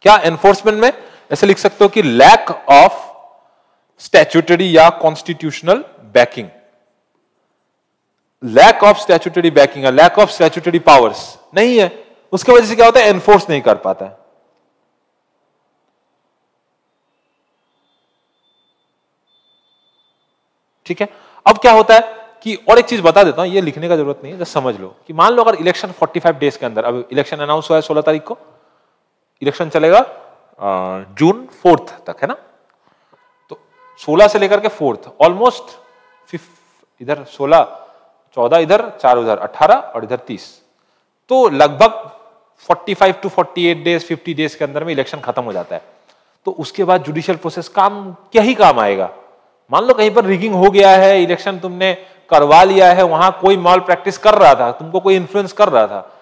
Speaker 1: क्या एनफोर्समेंट में ऐसे लिख सकते हो कि लैक ऑफ स्टैट्यूटरी या constitutional backing, lack of statutory backing, lack of statutory powers नहीं है, उसकी वजह से क्या होता है, एनफोर्स नहीं कर पाता है। ठीक है, अब क्या होता है कि और एक चीज बता देता हूं, ये लिखने का जरूरत नहीं है, जस्ट समझ लो कि मान लो अगर इलेक्शन 45 डेज के अंदर, अब इलेक्शन अनाउंस हुआ है 16 तारीख को, इलेक्शन चलेगा जून 4 तक, है ना। तो 16 से लेकर के 4 ऑलमोस्ट इधर 16 14 इधर 4 उधर 18 और इधर 30, तो लगभग 45 टू 48 डेज 50 डेज के अंदर में इलेक्शन खत्म हो जाता है। तो उसके बाद जुडिशियल प्रोसेस काम क्या ही काम आएगा। मान लो कहीं पर रिगिंग हो गया है, इलेक्शन तुमने करवा लिया है, वहां कोई माल प्रैक्टिस कर रहा था, तुमको कोई इन्फ्लुएंस कर रहा था,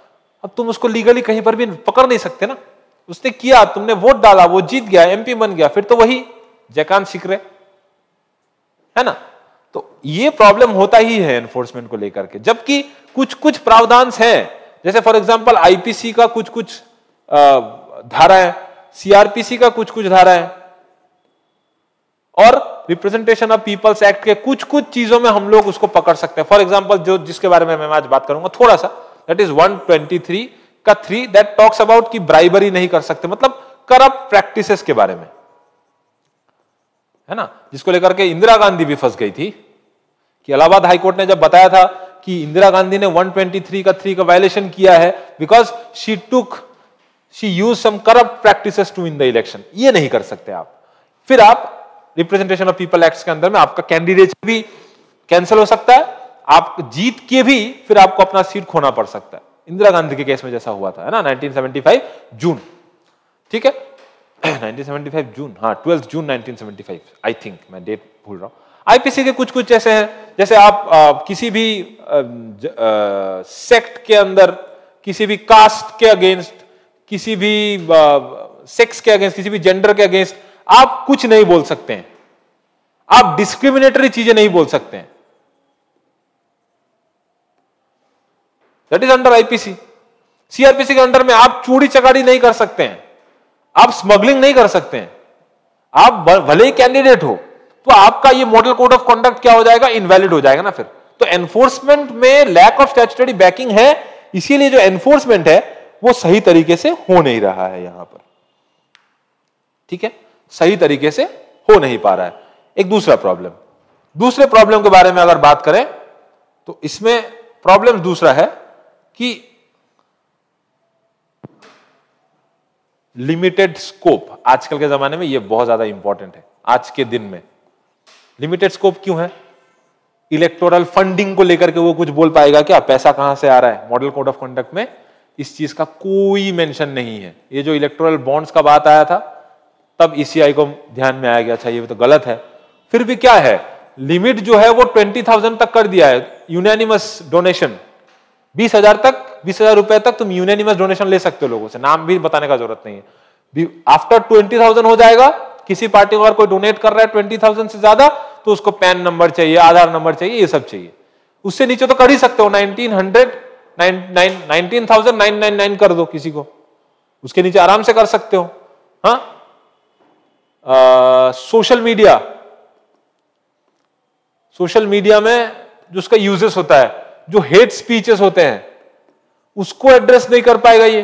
Speaker 1: अब तुम उसको लीगली कहीं पर भी पकड़ नहीं सकते ना। उसने किया, तुमने वोट डाला, वो जीत गया, एमपी बन गया, फिर तो वही जयकांत शिकरे, है ना। तो ये प्रॉब्लम होता ही है एनफोर्समेंट को लेकर के, जबकि कुछ कुछ प्रावधान हैं, जैसे फॉर एग्जांपल आईपीसी का कुछ कुछ धाराएं, सीआरपीसी का कुछ कुछ धाराएं, और रिप्रेजेंटेशन ऑफ पीपल्स एक्ट के कुछ कुछ चीजों में हम लोग उसको पकड़ सकते हैं। फॉर एग्जांपल जो जिसके बारे में मैं आज बात करूंगा थोड़ा सा, दैट इज 123 का 3 दैट टॉक्स अबाउट कि ब्राइबरी नहीं कर सकते, मतलब करप्ट प्रैक्टिसेस के बारे में, है ना, जिसको लेकर के इंदिरा गांधी भी फंस गई थी कि इलाहाबाद हाईकोर्ट ने जब बताया था कि इंदिरा गांधी ने 123 का 3 का वायलेशन किया है because she use some corrupt practices to win the election. ये नहीं कर सकते आप। फिर आप रिप्रेजेंटेशन ऑफ पीपल एक्ट के अंदर में आपका कैंडिडेट भी कैंसिल हो सकता है, आप जीत के भी फिर आपको अपना सीट खोना पड़ सकता है। इंदिरा गांधी के केस में जैसा हुआ था, है ना, 1975 जून, ठीक है 1975 जून, हाँ 12 जून 1975 आई थिंक, मैं डेट भूल रहा हूं। आईपीसी के कुछ कुछ ऐसे हैं, जैसे आप किसी भी सेक्ट के अंदर, किसी भी कास्ट के अगेंस्ट, किसी भी सेक्स के अगेंस्ट, किसी भी जेंडर के अगेंस्ट आप कुछ नहीं बोल सकते हैं, आप डिस्क्रिमिनेटरी चीजें नहीं बोल सकते हैं, that is under IPC. CrPC के अंडर में आप चूड़ी चगाड़ी नहीं कर सकते हैं, आप स्मगलिंग नहीं कर सकते हैं, आप भले ही कैंडिडेट हो तो आपका ये मॉडल कोड ऑफ कंडक्ट क्या हो जाएगा, इनवैलिड हो जाएगा ना फिर। तो एनफोर्समेंट में लैक ऑफ स्टैट्यूटरी बैकिंग है, इसीलिए जो एनफोर्समेंट है वो सही तरीके से हो नहीं रहा है यहां पर, ठीक है, सही तरीके से हो नहीं पा रहा है। एक दूसरा प्रॉब्लम, दूसरे प्रॉब्लम के बारे में अगर बात करें तो इसमें प्रॉब्लम दूसरा है कि लिमिटेड स्कोप। आजकल के जमाने में यह बहुत ज्यादा इंपॉर्टेंट है, आज के दिन में लिमिटेड स्कोप क्यों है? इलेक्टोरल फंडिंग को लेकर के वो कुछ बोल पाएगा क्या, पैसा कहां से आ रहा है? मॉडल कोड ऑफ कंडक्ट में इस चीज का कोई मेंशन नहीं है। ये जो इलेक्टोरल बॉन्ड्स का बात आया था तब ईसीआई को ध्यान में आया गया, अच्छा ये तो गलत है। फिर भी क्या है, लिमिट जो है वो 20,000 तक कर दिया है। यूनानिमस डोनेशन 20,000 तक, 20,000 रुपए तक तुम यूनानिमस डोनेशन ले सकते हो लोगों से, नाम भी बताने का जरूरत नहीं है। आफ्टर 20,000 हो जाएगा, किसी पार्टी को अगर कोई डोनेट कर रहा है 20,000 से ज्यादा तो उसको पैन नंबर चाहिए, आधार नंबर चाहिए, ये सब चाहिए। उससे नीचे तो कर ही सकते हो, 19,999 कर दो किसी को, उसके नीचे आराम से कर सकते हो। हाँ, सोशल मीडिया में जो उसका यूजेस होता है, जो हेट स्पीचेस होते हैं, उसको एड्रेस नहीं कर पाएगा ये,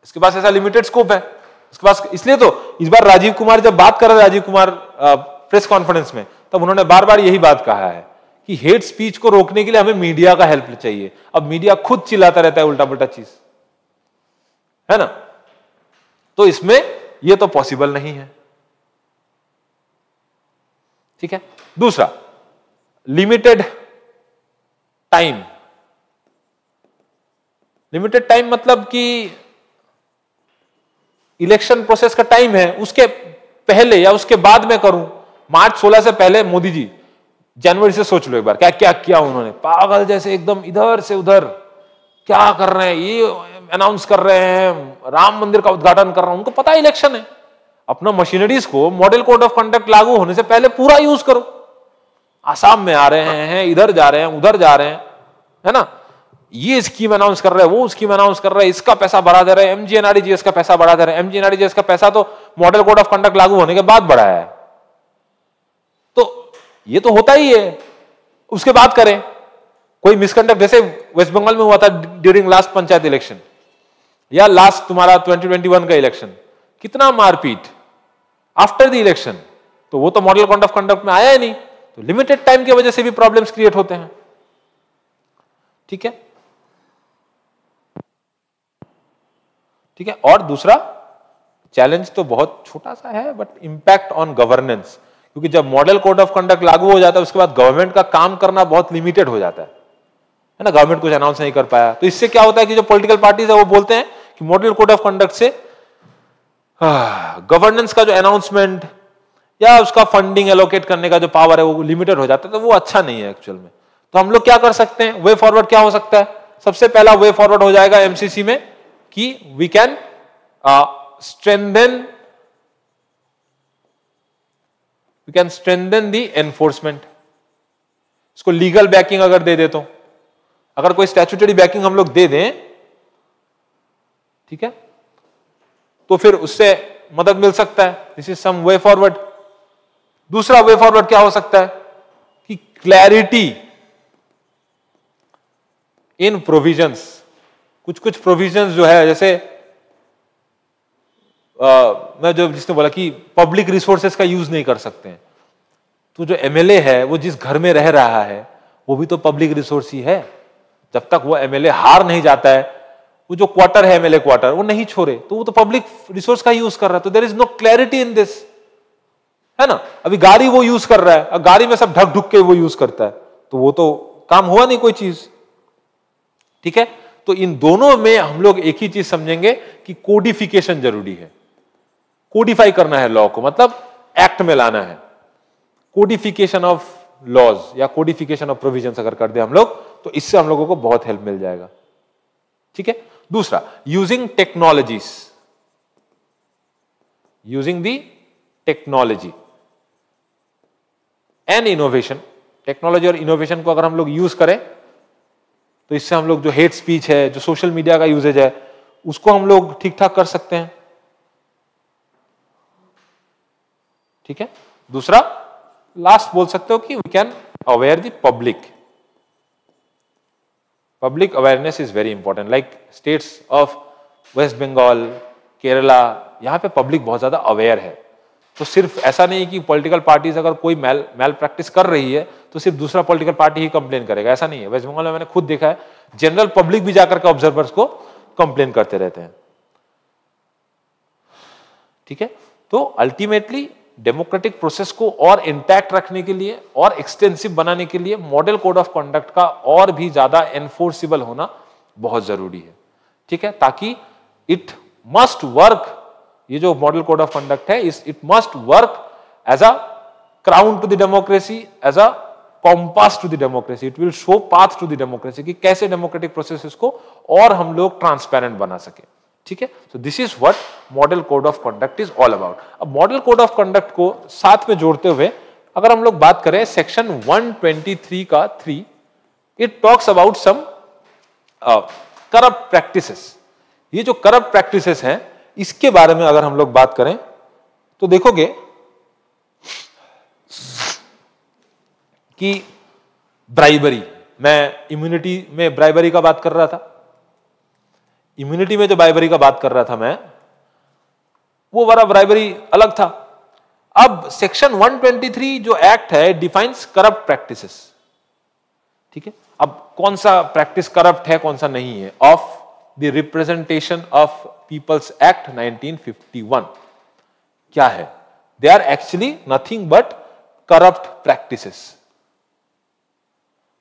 Speaker 1: इसके पास ऐसा लिमिटेड स्कोप है इसके पास। इसलिए तो इस बार राजीव कुमार जब बात कर रहे, राजीव कुमार प्रेस कॉन्फ्रेंस में, तब उन्होंने बार बार यही बात कहा है कि हेट स्पीच को रोकने के लिए हमें मीडिया का हेल्प चाहिए। अब मीडिया खुद चिल्लाता रहता है उल्टा पुल्टा चीज, है ना, तो इसमें यह तो पॉसिबल नहीं है, ठीक है। दूसरा, लिमिटेड टाइम। लिमिटेड टाइम मतलब कि इलेक्शन प्रोसेस का टाइम है, उसके पहले या उसके बाद में करूं। मार्च 16 से पहले मोदी जी, जनवरी से सोच लो एक बार क्या क्या किया उन्होंने, पागल जैसे एकदम इधर से उधर क्या कर रहे हैं, ये अनाउंस कर रहे हैं, राम मंदिर का उद्घाटन कर रहे हैं। उनको पता है इलेक्शन है, अपना मशीनरीज को मॉडल कोड ऑफ कंडक्ट लागू होने से पहले पूरा यूज करो। आसाम में आ रहे हैं, इधर जा रहे हैं, उधर जा रहे हैं, है ना, ये स्कीम अनाउंस कर रहे हैं, वो स्कीम अनाउंस कर रहे हैं, इसका पैसा बढ़ा दे रहे हैं, एमजीएनआरईजीएस का पैसा बढ़ा दे रहे हैं। एमजीएनआरईजीएस का पैसा तो मॉडल कोड ऑफ कंडक्ट लागू होने के बाद बढ़ाया है, ये तो होता ही है, उसके बाद करें। कोई मिसकंडक्ट जैसे वेस्ट बंगाल में हुआ था ड्यूरिंग लास्ट पंचायत इलेक्शन या लास्ट तुम्हारा 2021 का इलेक्शन, कितना मारपीट आफ्टर द इलेक्शन, तो वो तो मॉडल कोड ऑफ कंडक्ट में आया ही नहीं। तो लिमिटेड टाइम की वजह से भी प्रॉब्लम्स क्रिएट होते हैं। ठीक है, ठीक है। और दूसरा चैलेंज तो बहुत छोटा सा है, बट इंपैक्ट ऑन गवर्नेंस, क्योंकि जब मॉडल कोड ऑफ कंडक्ट लागू हो जाता है उसके बाद गवर्नमेंट का काम करना बहुत लिमिटेड हो जाता है ना, गवर्नमेंट कुछ अनाउंस नहीं कर पाया। तो इससे क्या होता है कि जो पॉलिटिकल पार्टीज है वो बोलते हैं कि मॉडल कोड ऑफ कंडक्ट से गवर्नेंस का जो अनाउंसमेंट या उसका फंडिंग एलोकेट करने का जो पावर है वो लिमिटेड हो जाता है, तो वो अच्छा नहीं है एक्चुअल में। तो हम लोग क्या कर सकते हैं, वे फॉरवर्ड क्या हो सकता है? सबसे पहला वे फॉरवर्ड हो जाएगा एमसीसी में कि we can strengthen the enforcement. इसको लीगल बैकिंग अगर दे दे तो, अगर कोई स्टैट्यूटरी बैकिंग हम लोग दे दें, ठीक है, तो फिर उससे मदद मिल सकता है। This is some way forward. दूसरा वे फॉरवर्ड क्या हो सकता है कि क्लैरिटी इन प्रोविजंस। कुछ कुछ प्रोविजंस जो है, जैसे मैं जो जिसने बोला कि पब्लिक रिसोर्सेज का यूज नहीं कर सकते हैं, तो जो एमएलए है वो जिस घर में रह रहा है वो भी तो पब्लिक रिसोर्स ही है। जब तक वो एमएलए हार नहीं जाता है, वो जो क्वार्टर है एमएलए क्वार्टर वो नहीं छोड़े, तो वो तो पब्लिक रिसोर्स का यूज कर रहा है। तो there is no clarity in this, है ना। अभी गाड़ी वो यूज कर रहा है, अब गाड़ी में सब ढक ढुक के वो यूज करता है, तो वो तो काम हुआ नहीं कोई चीज। ठीक है, तो इन दोनों में हम लोग एक ही चीज समझेंगे कि कोडिफिकेशन जरूरी है। कोडिफाई करना है लॉ को, मतलब एक्ट में लाना है। कोडिफिकेशन ऑफ लॉज या कोडिफिकेशन ऑफ प्रोविजंस अगर कर दे हम लोग, तो इससे हम लोगों को बहुत हेल्प मिल जाएगा। ठीक है। दूसरा, using technologies, using the technology and innovation. Technology और इनोवेशन को अगर हम लोग यूज करें तो इससे हम लोग जो हेट स्पीच है, जो सोशल मीडिया का यूजेज है, उसको हम लोग ठीक ठाक कर सकते हैं। ठीक है। दूसरा, लास्ट बोल सकते हो कि we can aware the public. Public awareness is very important. Like states of West Bengal, Kerala, यहां पे पब्लिक बहुत ज्यादा अवेयर है। तो सिर्फ ऐसा नहीं कि पॉलिटिकल पार्टीज अगर कोई मैल प्रैक्टिस कर रही है तो सिर्फ दूसरा पॉलिटिकल पार्टी ही कंप्लेन करेगा, ऐसा नहीं है। वेस्ट बंगाल में मैंने खुद देखा है, जनरल पब्लिक भी जाकर के ऑब्जर्वर्स को कंप्लेन करते रहते हैं। ठीक है। तो अल्टीमेटली डेमोक्रेटिक प्रोसेस को और इंटैक्ट रखने के लिए और एक्सटेंसिव बनाने के लिए मॉडल कोड ऑफ कंडक्ट का और भी ज्यादा एनफोर्सेबल होना बहुत जरूरी है। ठीक है, ताकि इट मस्ट वर्क, ये जो मॉडल कोड ऑफ कंडक्ट है, it must work as a crown to the democracy, as a compass to the democracy. It will show path to the democracy कि कैसे डेमोक्रेटिक प्रोसेस को और हम लोग transparent बना सके। ठीक है, सो this is what model code of conduct is all about. अब मॉडल कोड ऑफ कंडक्ट को साथ में जोड़ते हुए अगर हम लोग बात करें सेक्शन 123 का 3, it talks about some corrupt practices. ये जो करप्ट प्रैक्टिसेस हैं, इसके बारे में अगर हम लोग बात करें तो देखोगे कि ब्राइबरी, मैं इम्यूनिटी में ब्राइबरी का बात कर रहा था, इम्यूनिटी में जो ब्राइबरी का बात कर रहा था मैं, वो वाला ब्राइबरी अलग था। अब सेक्शन 123 जो एक्ट है डिफाइंस करप्ट प्रैक्टिसेस। ठीक है, अब कौन सा प्रैक्टिस करप्ट है कौन सा नहीं है, of the representation of people's act 1951 क्या है? They are actually nothing but corrupt practices.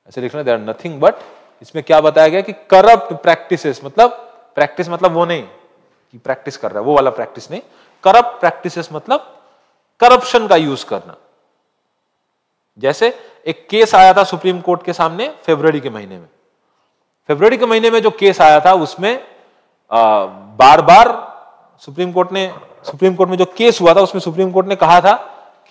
Speaker 1: ऐसे लिखना, दे आर नथिंग बट, इसमें क्या बताया गया कि करप्ट प्रैक्टिसेस, मतलब प्रैक्टिस मतलब वो नहीं कि प्रैक्टिस कर रहा है, वो वाला प्रैक्टिस नहीं। करप्ट प्रैक्टिसेस मतलब करप्शन का यूज करना। जैसे एक केस आया था सुप्रीम कोर्ट के सामने फरवरी के महीने में। फरवरी के महीने में जो केस आया था उसमें बार बार सुप्रीम कोर्ट में जो केस हुआ था उसमें सुप्रीम कोर्ट ने कहा था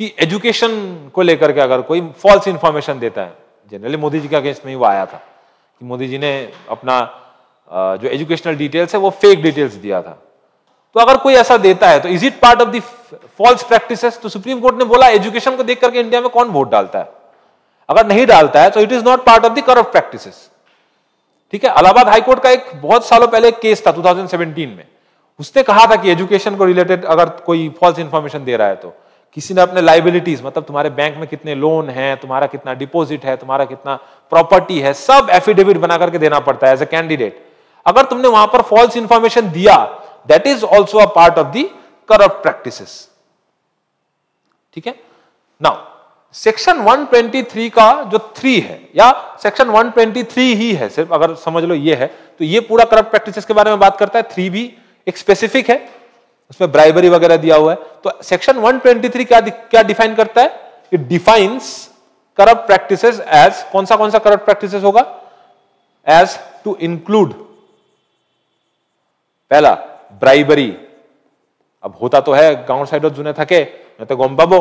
Speaker 1: कि एजुकेशन को लेकर के अगर कोई फॉल्स इंफॉर्मेशन देता है, जनरली मोदी जी के अगेंस्ट में ही वो आया था कि मोदी जी ने अपना जो एजुकेशनल डिटेल्स है वो फेक डिटेल्स दिया था। तो अगर कोई ऐसा देता है तो is it part of the false practices? तो सुप्रीम कोर्ट ने बोला एजुकेशन को देख करके इंडिया में कौन वोट डालता है? अगर नहीं डालता है तो it is not part of the corrupt practices. ठीक है, इलाहाबाद हाईकोर्ट का एक बहुत सालों पहले एक केस था 2017 में, उसने कहा था कि एजुकेशन को रिलेटेड अगर कोई फॉल्स इंफॉर्मेशन दे रहा है तो किसी ने अपने लाइबिलिटीज, मतलब तुम्हारे बैंक में कितने लोन है, तुम्हारा कितना डिपॉजिट है, तुम्हारा कितना प्रॉपर्टी है, सब एफिडेविट बना करके देना पड़ता है एज ए कैंडिडेट। अगर तुमने वहां पर फॉल्स इंफॉर्मेशन दिया, that is also a part of the corrupt practices. ठीक है, नाउ सेक्शन 123 का जो 3 है, या सेक्शन 123 ही है सिर्फ, अगर समझ लो ये है, तो ये पूरा करप्ट प्रैक्टिसेस के बारे में बात करता है। 3 भी एक स्पेसिफिक है, उसमें ब्राइबरी वगैरह दिया हुआ है। तो सेक्शन 123 क्या डिफाइन करता है? It defines corrupt practices as, कौन सा करप्ट प्रैक्टिसेस होगा? एज टू इंक्लूड, पहला ब्राइबरी। अब होता तो है गांव साइड जुने থাকে, मैं तो गम पाबो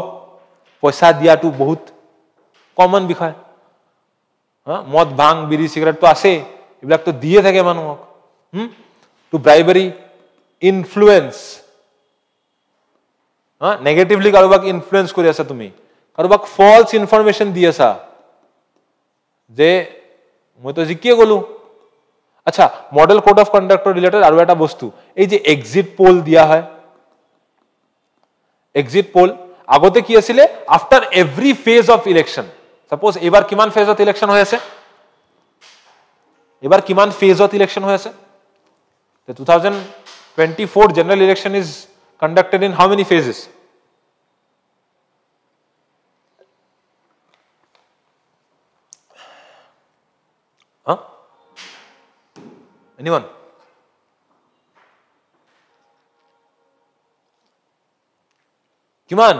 Speaker 1: पैसा दिया तो बहुत कमन विषय। मद भांग बीड़ी सिगरेट तो आसे, এইবিলাক तो দিয়ে থাকে মানুহক। टू ब्राइबरी, इनफ्लुएंस, नेगेटिवली কাৰোবাক ইনফ্লুয়েন্স কৰি আছা তুমি, কাৰোবাক ফলস ইনফরমেশন দি আছা যে মই তো জিকিয়ে গলো। আচ্ছা, model code of conductor related আৰু এটা বস্তু, এই যে এক্সিট পোল দিয়া হয়, এক্সিট পোল আগতে কি আছিল? After every phase of election, suppose এবার কিমান ফেজত ইলেকশন হৈ আছে, এবার কিমান ফেজত ইলেকশন হৈ আছে? The 2024 general election is conducted in how many phases? Huh? Anyone? কিমান?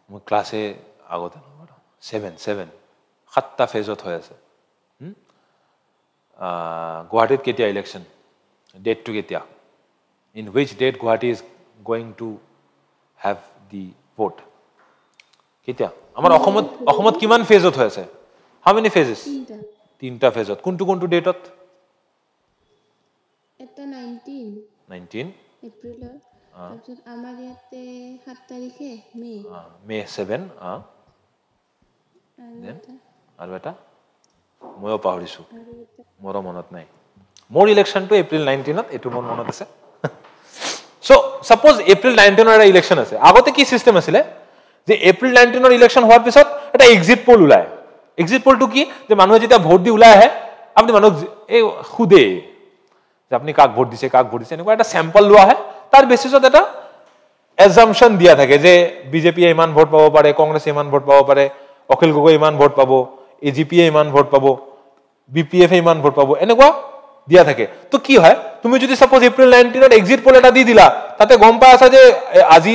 Speaker 1: মই ক্লাসে আগতে 7টা ফেজত হৈ আছে। গুৱাহাটীত কেতিয়া ইলেকশন, ডেটটো কেতিয়া, in which date Guwahati is going to have the vote, কেতিয়া? আমাৰ অসমত কিমান ফেজত হৈ আছে? How many phases? 3টা ফেজত। কোনটো ডেটত?
Speaker 2: এটা 19 এপ্ৰিলৰ, তাৰপিছত আমাৰ ইয়াতে 7 তাৰিখে মে
Speaker 1: 7, আৰু এটা ময়ো পাহৰিছো, মোৰো মনত নাই। মোৰ ইলেকশনটো এপ্ৰিল 19ত, এইটো মোৰ মনত আছে। সো সাপোজ এপ্ৰিল 19ৰ এটা ইলেকশন আছে, আগতে কি সিস্টেম আছিল যে এপ্ৰিল 19ৰ ইলেকশন হোৱাৰ পিছত এটা এক্সিট পোল ওলায়। এক্সিট পোলটো কি? যে মানুহে যেতিয়া ভোট দি ওলাই আহে, আপুনি মানুহক এই খুদে যে আপুনি কাক ভোট দিছে, এনেকুৱা এটা স্যাম্পল লোৱা হয়। তাৰ বেচিছত এটা এজাম্পশন দিয়া থাকে যে বিজেপিয়ে ইমান ভোট পাব পাৰে, কংগ্ৰেছে ইমান ভোট পাব পাৰে, অখিল গগৈ ইমান ভোট পাব, এজিপিয়ে ইমান ভোট পাব, বিপিএফ ইমান ভোট পাব, এনেকুৱা দিয়া থাকে। তো কি হয়, তুমি যদি সাপোজ এপ্রিল 19ত এক্সিট পোল এটা দি দিলা, তাতে গম পাই আছা যে আজি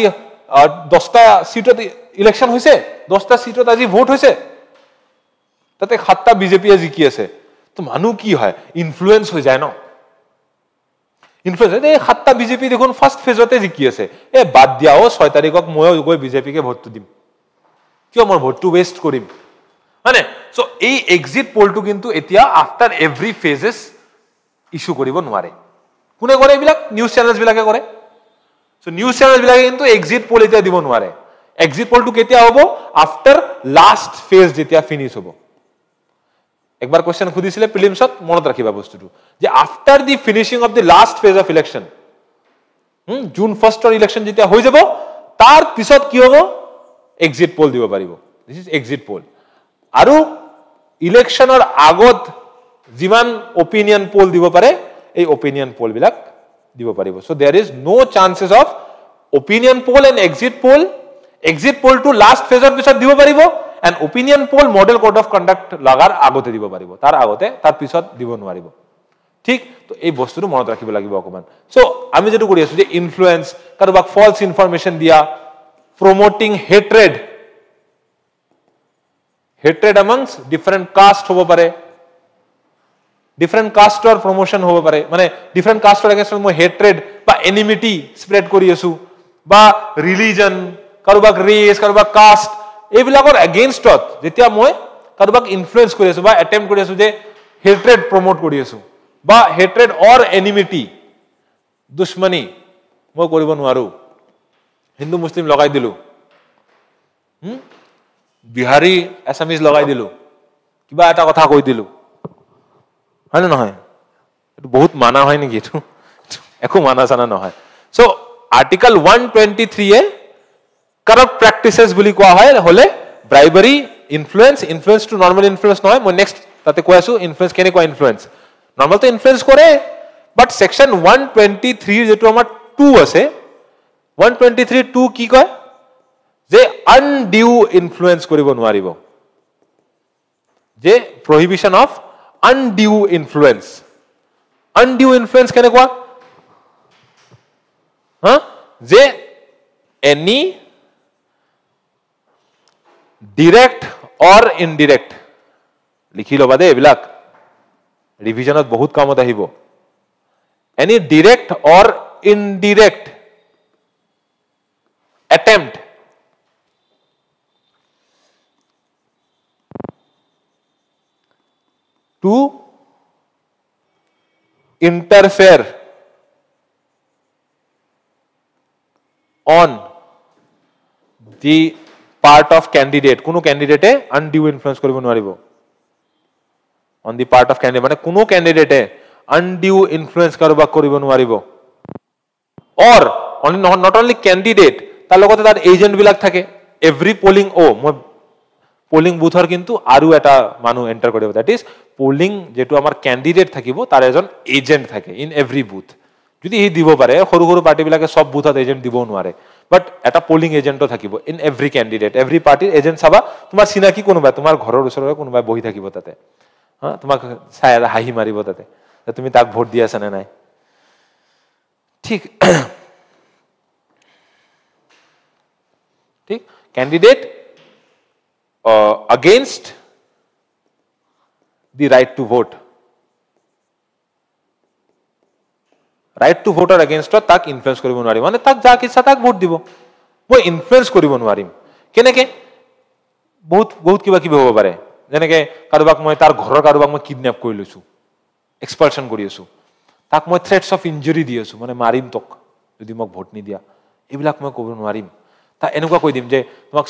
Speaker 1: 10টা সিটত ইলেকশন হৈছে, 10টা সিটত আজি ভোট হৈছে, তাতে 7টা বিজেপিয়ে জিকি আছে। তো মানুহ কি হয়, ইনফ্লুয়েন্স হৈ যায় ন। ইনফ্লুয়েন্স, এই 7টা বিজেপি দেখোন ফার্স্ট ফেজতে জিকি আছে, বাদ দিয়া, 6 তাৰিখক ময়ো গৈ বিজেপিকে ভোটটো দিম, কিয় মই ভোটটো ওয়েস্ট কৰিম, হয়নে? সো এই এক্সিট পোলটো কিন্তু এতিয়া আফটার এভরি ফেজেস ইস্যু কৰিব নোৱাৰে। কোনে কৰে এইবিলাক? নিউজ চ্যানেলস বিলাকে কৰে। সো নিউজ চ্যানেলস বিলাকে কিন্তু এক্সিট পোল এতিয়া দিব নোৱাৰে। এক্সিট পোলটো কেতিয়া হ'ব? আফটার লাস্ট ফেজ যেতিয়া ফিনিশ হ'ব। একবার কোশ্চেন খুদিছিলে প্রিলিমসত, মনত ৰাখিবা বস্তুটো, যে after the finishing of the last phase of election, June 1ৰ ইলেকশন যেতিয়া হৈ যাব, তাৰ পিছত কি হ'ব? এক্সিট পোল দিব পাৰিব। This is exit pole. আৰু ইলেকশনৰ আগত যিমান অপিনিয়ন পোল দিব পাৰে, এই অপিনিয়ন পোল বিলাক দিব পাৰিব। So there is no chances of opinion poll and exit poll. Exit পোলটো লাস্ট ফেজৰ পিছত দিব পাৰিব, and opinion poll model code of conduct লাগাৰ আগতে দিব পাৰিব, তাৰ আগতে, তাৰ পিছত দিব নোৱাৰিব। ঠিক? তো এই বস্তুটো মনত ৰাখিব লাগিব অকমান। সো আমি যেটো কৰি আছো যে ইনফ্লুয়েন্স, কাৰোবাক ফলস ইনফরমেশন দিয়া, promoting hatred, hatred amongst different caste হ'ব পাৰে, ডিফারেন্ট কাস্টৰ প্রমোশন হ'ব পাৰে, মানে ডিফারেন্ট কাস্টৰ এগেইনষ্ট মই হেট্রেড বা এনিমিটি স্প্রেড কৰি আছো, বা রিলিজন, কাৰোবাক ৰেস, কাৰোবাক কাস্ট, এইবিলাকৰ এগেইনষ্টত যেতিয়া মই কাৰোবাক ইনফ্লুয়েন্স কৰি আছো বা এটেম্প্ট কৰি আছো যে হেট্রেড প্রমোট কৰি আছো, বা হেট্রেড অর এনিমিটি, দুশ্মনী মই কৰিব নোৱাৰো, হিন্দু মুসলিম লগাই দিলো, বিহাৰী এছামিজ লগাই দিলো, কিবা এটা কথা কৈ দিলো, হয় নে নহয়? এইটো বহুত মানা হয় নেকি? এইটো একো মানা চানা নহয়। চ' আৰ্টিকল 123 কারাপ্ট প্ৰেক্টিচেছ বুলি কোৱা হয়, হলে ব্ৰাইবাৰী, ইনফ্লুৱেঞ্চ টু নৰ্মেল ইনফ্লুৱেঞ্চ নহয়, মই নেক্সট তাতে কৈ আছো ইনফ্লুৱেঞ্চ কেনেকুৱা ইনফ্লুৱেঞ্চ। নৰ্মেলটো ইনফ্লুৱেঞ্চ কৰে, বাট সেকশন 123 যেটো আমাৰ 2 আছে, 123(2) কি কয় যে আনডিউ ইনফ্লুৱেঞ্চ কৰিব নোৱাৰিব, যে prohibition of undue influence. Undue influence কেনেকুৱা? যে এনি ডিৰেক্ট অৰ ইনডিৰেক্ট, লিখি ল'বা দেই এইবিলাক, ৰিভিজনত বহুত কামত আহিব। Any direct or indirect attempt to interfere on the part of candidate, কোনো ক্যান্ডিডেটে আনডিউ ইনফ্লুয়েন্স কৰিব নোৱাৰিব। on the part of candidate মানে কোনো ক্যান্ডিডেটে আনডিউ ইনফ্লুয়েন্স কাৰোবাক কৰিব নোৱাৰিব। or not only candidate, তার লগতে তার এজেন্ট বিলাক থাকে। এভরি পোলিং মই পোলিং বুথৰ কিন্তু আৰু এটা মানুহ এন্টাৰ কৰিব, দ্যাট ইজ পোলিং যেটো আমাৰ ক্যান্ডিডেট থাকিব তাৰ এজন এজেন্ট থাকে ইন এভরি বুথ। যদি ই দিব পাৰে, সৰু সৰু পাৰ্টি বিলাকে সব বুথত এজেন্ট দিব নোৱাৰে, বাট এটা পোলিং এজেন্টও থাকিব ইন এভরি ক্যান্ডিডেট। এভরি পাৰ্টিৰ এজেন্ট চাবা, তোমাৰ চিনাকি কোনোবা, তোমাৰ ঘৰৰ ওচৰৰে কোনোবা বহি থাকিব তাতে, তোমাক চাই হাঁহি মাৰিব তাতে, তুমি তাক ভোট দি আছা নে নাই। ঠিক ঠিক candidate against the right to vote, right to vote or against তাক ইনফ্লুয়েন্স কৰিব নোৱাৰিম, মানে তাক যাক ইচ্ছা তাক ভোট দিব, মই ইনফ্লুয়েন্স কৰিব নোৱাৰিম। কেনেকে? বহুত কিবা কিবি হ'ব পাৰে, যেনেকে কাৰোবাক মই তাৰ ঘৰৰ কাৰোবাক মই কিডনেপ কৰি লৈছো, এক্সপালশন কৰি আছো, তাক মই থ্ৰেটছ অফ ইনজুৰি দি আছো, মানে মাৰিম তোক যদি মোক ভোট নিদিয়া, এইবিলাক মই ক'ব নোৱাৰিম। তা এনেকুৱা কৈ দিম যে তোমাক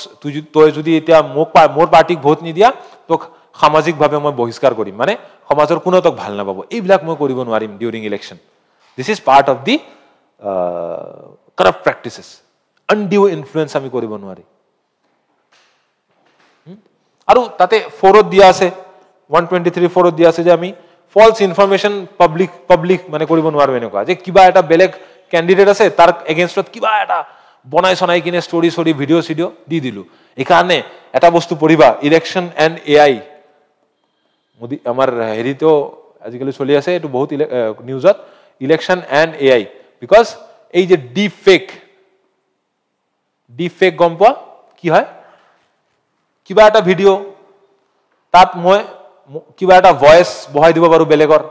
Speaker 1: তই যদি এতিয়া মোৰ পাৰ্টিক ভোট নিদিয়া তোক সামাজিকভাৱে মই বহিষ্কাৰ কৰিম, মানে সমাজৰ কোনো তোক ভাল নাপাব, এইবিলাক মই কৰিব নোৱাৰিম during election. This is part of the corrupt practices. Undue influence আমি কৰিব নোৱাৰি। আৰু তাতে 4ত দিয়া আছে, 123(4)ত দিয়া আছে যে আমি ফলছ ইনফৰমেশ্যন পাব্লিক মানে কৰিব নোৱাৰো। এনেকুৱা যে কিবা এটা বেলেগ ক্যান্ডিডেট আছে, তাৰ এগেইনষ্টত কিবা এটা বনাই চনাই কিনে ষ্টৰি ভিডিঅ' চিডিঅ' দি দিলো। এইকাৰণে এটা বস্তু পঢ়িবা, ইলেকশ্যন এণ্ড AI। মোদী আমাৰ হেৰিতো আজিকালি চলি আছে এইটো বহুত নিউজত, ইলেকশ্যন এণ্ড AI, বিকজ এই যে ডিপ ফেক গম পোৱা কি হয়? কিবা এটা ভিডিঅ' তাত মই কিবা এটা ভয়েস বহাই দিব পাৰো বেলেগৰ,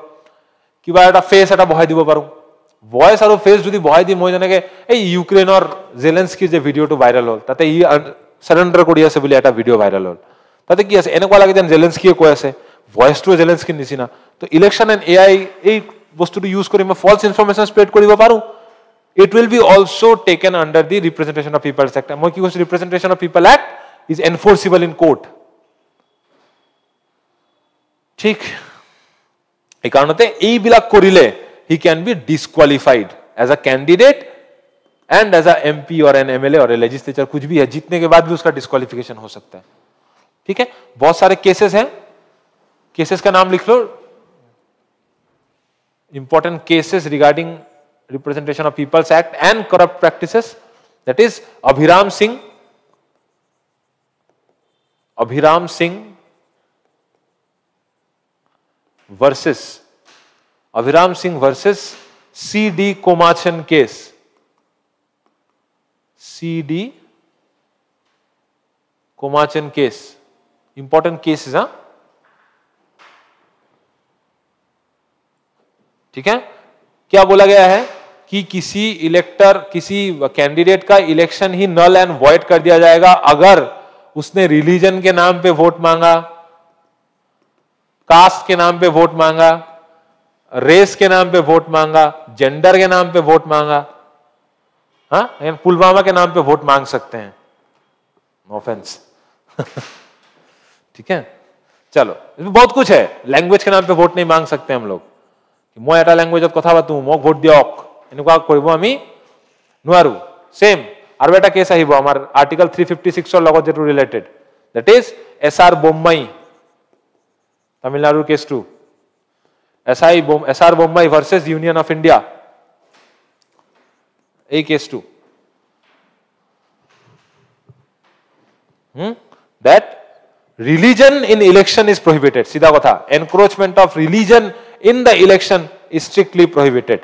Speaker 1: কিবা এটা ফেচ এটা বহাই দিব পাৰো। ভয়েস আৰু ফেচ যদি বহাই দি, মই যেনেকে এই ইউক্ৰেইনৰ জেলেনস্কিৰ যে ভিডিঅ'টো ভাইৰেল হ'ল, তাতে ই সাৰেণ্ডাৰ কৰি আছে বুলি এটা ভিডিঅ' ভাইৰেল হ'ল, তাতে কি আছে এনেকুৱা লাগে যেন জেলেনস্কিয়ে কৈ আছে, ভয়েসটো জেলেনস্কিৰ নিচিনা। তো ইলেকশ্যন এণ্ড AI এই বস্তুটো ইউজ কৰি মই ফলছ ইনফৰমেশ্যন স্প্ৰেড কৰিব পাৰো। It will be also taken under the representation of people's act. মই কি কৈছো, representation of people act is enforceable in court. ঠিক এই কাৰণতে এইবিলাক কৰিলে he can be disqualified as a candidate and as a MP or an MLA or a legislature, कुछ भी है, जीतने के बाद भी उसका डिस्क्वालिफिकेशन हो सकता है। ठीक है, बहुत सारे केसेस हैं, केसेस का नाम लिख लो, important cases regarding representation of people's act and corrupt practices, that is Abhiram Singh versus CD Commachen case. CD Commachen case important cases. ठीक है, क्या बोला गया है कि किसी कैंडिडेट का इलेक्शन ही नल एंड वॉइड कर दिया जाएगा अगर उसने रिलीजन के नाम पे वोट मांगा, कास्ट के नाम पे वोट मांगा, रेस के नाम पे वोट मांगा, जेंडर के नाम पे वोट मांगा। हाँ, पुलवामा के नाम पे वोट मांग सकते हैं। No offence. ठीक है, चलो इसमें बहुत कुछ है। लैंग्वेज के नाम पे वोट नहीं मांग सकते हम लोग। मैं এটা ল্যাঙ্গুৱেজত কথা পাতো, মোক ভোট দিয়ক, এনেকুৱা কৰিব আমি নোৱাৰো। সেম আৰু এটা কেছ আহিব আমাৰ আৰ্টিকেল 356 ৰ লগত যেটো related, that is SR Bommai, তামিলনাডুৰ কেছটো। SR Bommai versus union of India, এই কেছটো। that religion in election is prohibited, सीधा कथा, encroachment of religion in the election is strictly prohibited।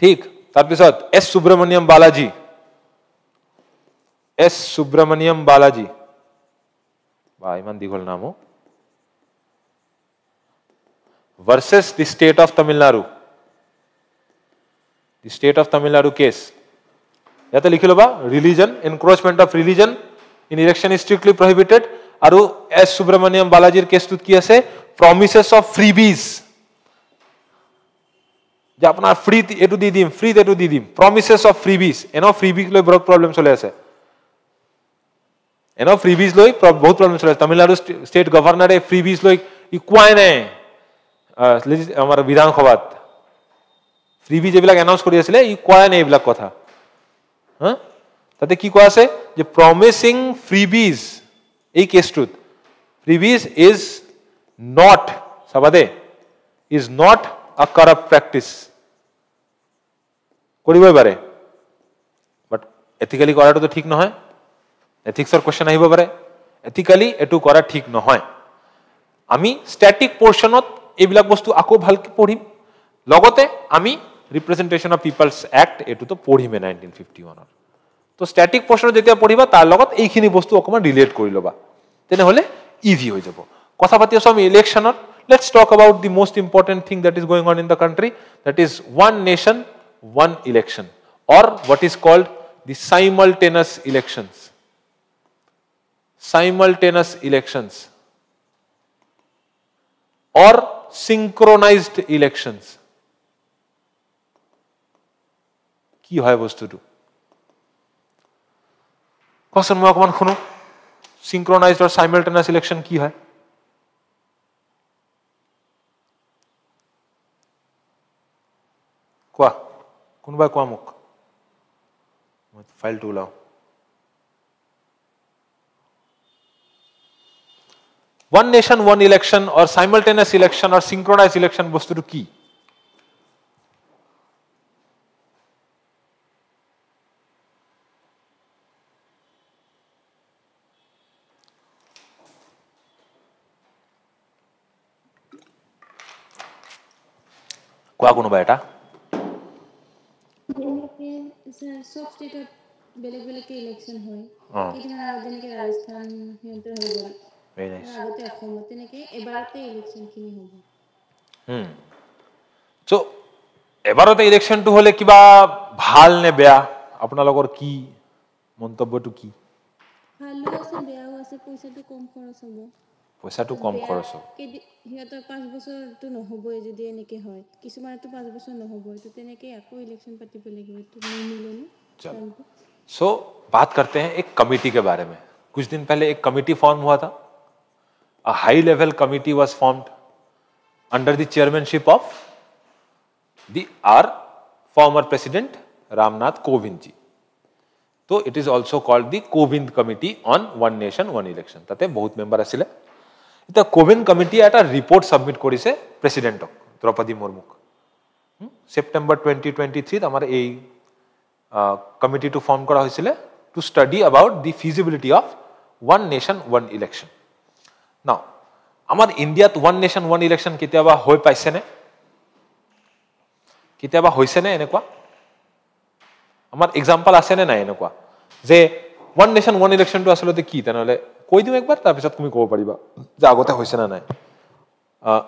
Speaker 1: ठीक, तार पिছত एस सुब्रमण्यम बालाजी, एस सुब्रमण्यम बालाजी, बा इमान दीघल नाम हो, versus the state of Tamil Nadu, the state of Tamil Nadu case। याते लिखि लो बा, religion, encroachment of religion in election is strictly prohibited। আৰু S Subramaniam বালাজিৰ কেছটোত কি আছে, promises of freebies, যে আপোনাৰ ফ্ৰী এটো দি দিম, ফ্ৰী এটো দি দিম, promises of freebies। এনো ফ্ৰীবিজ লৈ বহুত প্ৰবলেম চলি আছে, এনো ফ্ৰীবিজ লৈ বহুত প্ৰবলেম চলি আছে। তামিলনাডু ষ্টেট গভৰ্ণৰে ফ্ৰীবিজ লৈ কোৱাই নাই আমাৰ বিধানসভাত, ফ্ৰীবিজ এইবিলাক এনাউন্স কৰি আছিলে, কোৱাই নাই এইবিলাক কথা। তাতে কি কোৱা আছে যে প্ৰমিসিং ফ্ৰীবিজ, এই কেছটোত ফ্ৰীবিজ ইজ নট, চাবাদে, is not a corrupt practice. কৰিবই পাৰে, বাট এথিক্যালি কৰাটো তো ঠিক নহয়, এথিক্সৰ কোৱেশ্চন আহিব পাৰে, এথিক্যালি এটো কৰা ঠিক নহয়। আমি স্ট্যাটিক পোর্শনত এইবিলাক বস্তু আকৌ ভালকে পঢ়িম, লগতে আমি ৰিপ্ৰেজেন্টেশন অফ পিপলস অ্যাক্ট এটো তো পঢ়িমে 1951 ৰ। তো স্ট্যাটিক পোর্শন যেতিয়া পঢ়িবা তাৰ লগত এইখিনি বস্তু অকমান ৰিলেট কৰি লবা, তেনেহলে ইজি হৈ যাব। কথা পাতি আছো আমি ইলেকশনত। Let's talk about the most important thing that is going on in the country, that is one nation, one election, or what is called the simultaneous elections. Simultaneous elections or synchronized elections. কি হয় বস্তুটো? Question মই অকমান শুনো, synchronized or simultaneous election কি হয়? কোৱা, কোনোবাই কোৱা মোক, মই ফাইলটো ওলাও। One nation, one election or simultaneous election or synchronized election বস্তুটো কি? কোৱা কোনোবা এটা।
Speaker 2: সব স্টেটত বেলেগ বেলেগ ইলেকশন হয়, কেইদিনমান আগত যেনেকৈ ৰাজস্থান সিহঁতৰ হৈ গ'ল, আগতে অসমত তেনেকৈ এবাৰতে ইলেকশনখিনি হ'ব।
Speaker 1: সো এবাৰতে ইলেকশনটো হলে কিবা ভাল নে বেয়া, আপোনালোকৰ কি মন্তব্যটো কি?
Speaker 2: ভালো আছে বেয়াও আছে, পইচাটো কম খৰচ হ'ব।
Speaker 1: পইচাটো কম খৰচ হ'ব,
Speaker 2: সিহঁতৰ 5 বছৰটো নহবই যদি এনেকে হয়, কিছুমানতো 5 বছৰ নহবই, তো তেনেকে আকৌ ইলেকশন পাতিব লাগিব, তো নিমিলে না।
Speaker 1: चलो सो बात करते हैं एक कमिटी के बारे में। कुछ दिन पहले एक कमिटी फॉर्म हुआ था, a high level committee was formed under the chairmanship of the our former president Ramnath Kovind ji. तो it is also called the Kovind committee on one nation one election. ताते बहुत मेम्बर आছিলে। এটা কোভিন কমিটি এটা রিপোর্ট সাবমিট কৰিছে প্রেসিডেন্টক, দ্রৌপদী মুর্মুক। সেপ্টেম্বৰ 2023 আমাৰ এই কমিটিটো ফৰ্ম কৰা হৈছিলে to study about the feasibility of one nation one election. Now আমাৰ ইণ্ডিয়াত ওৱান নেশ্যন ওৱান ইলেকশ্যন কেতিয়াবা হৈ পাইছেনে? কেতিয়াবা হৈছেনে এনেকুৱা? আমাৰ এক্সাম্পল আছেনে নাই এনেকুৱা যে ওৱান নেশ্যন ওৱান ইলেকশ্যনটো আচলতে কি? তেনেহ'লে কৈ দিওঁ একবাৰ, তাৰপিছত তুমি ক'ব পাৰিবা যে আগতে হৈছে নে নাই।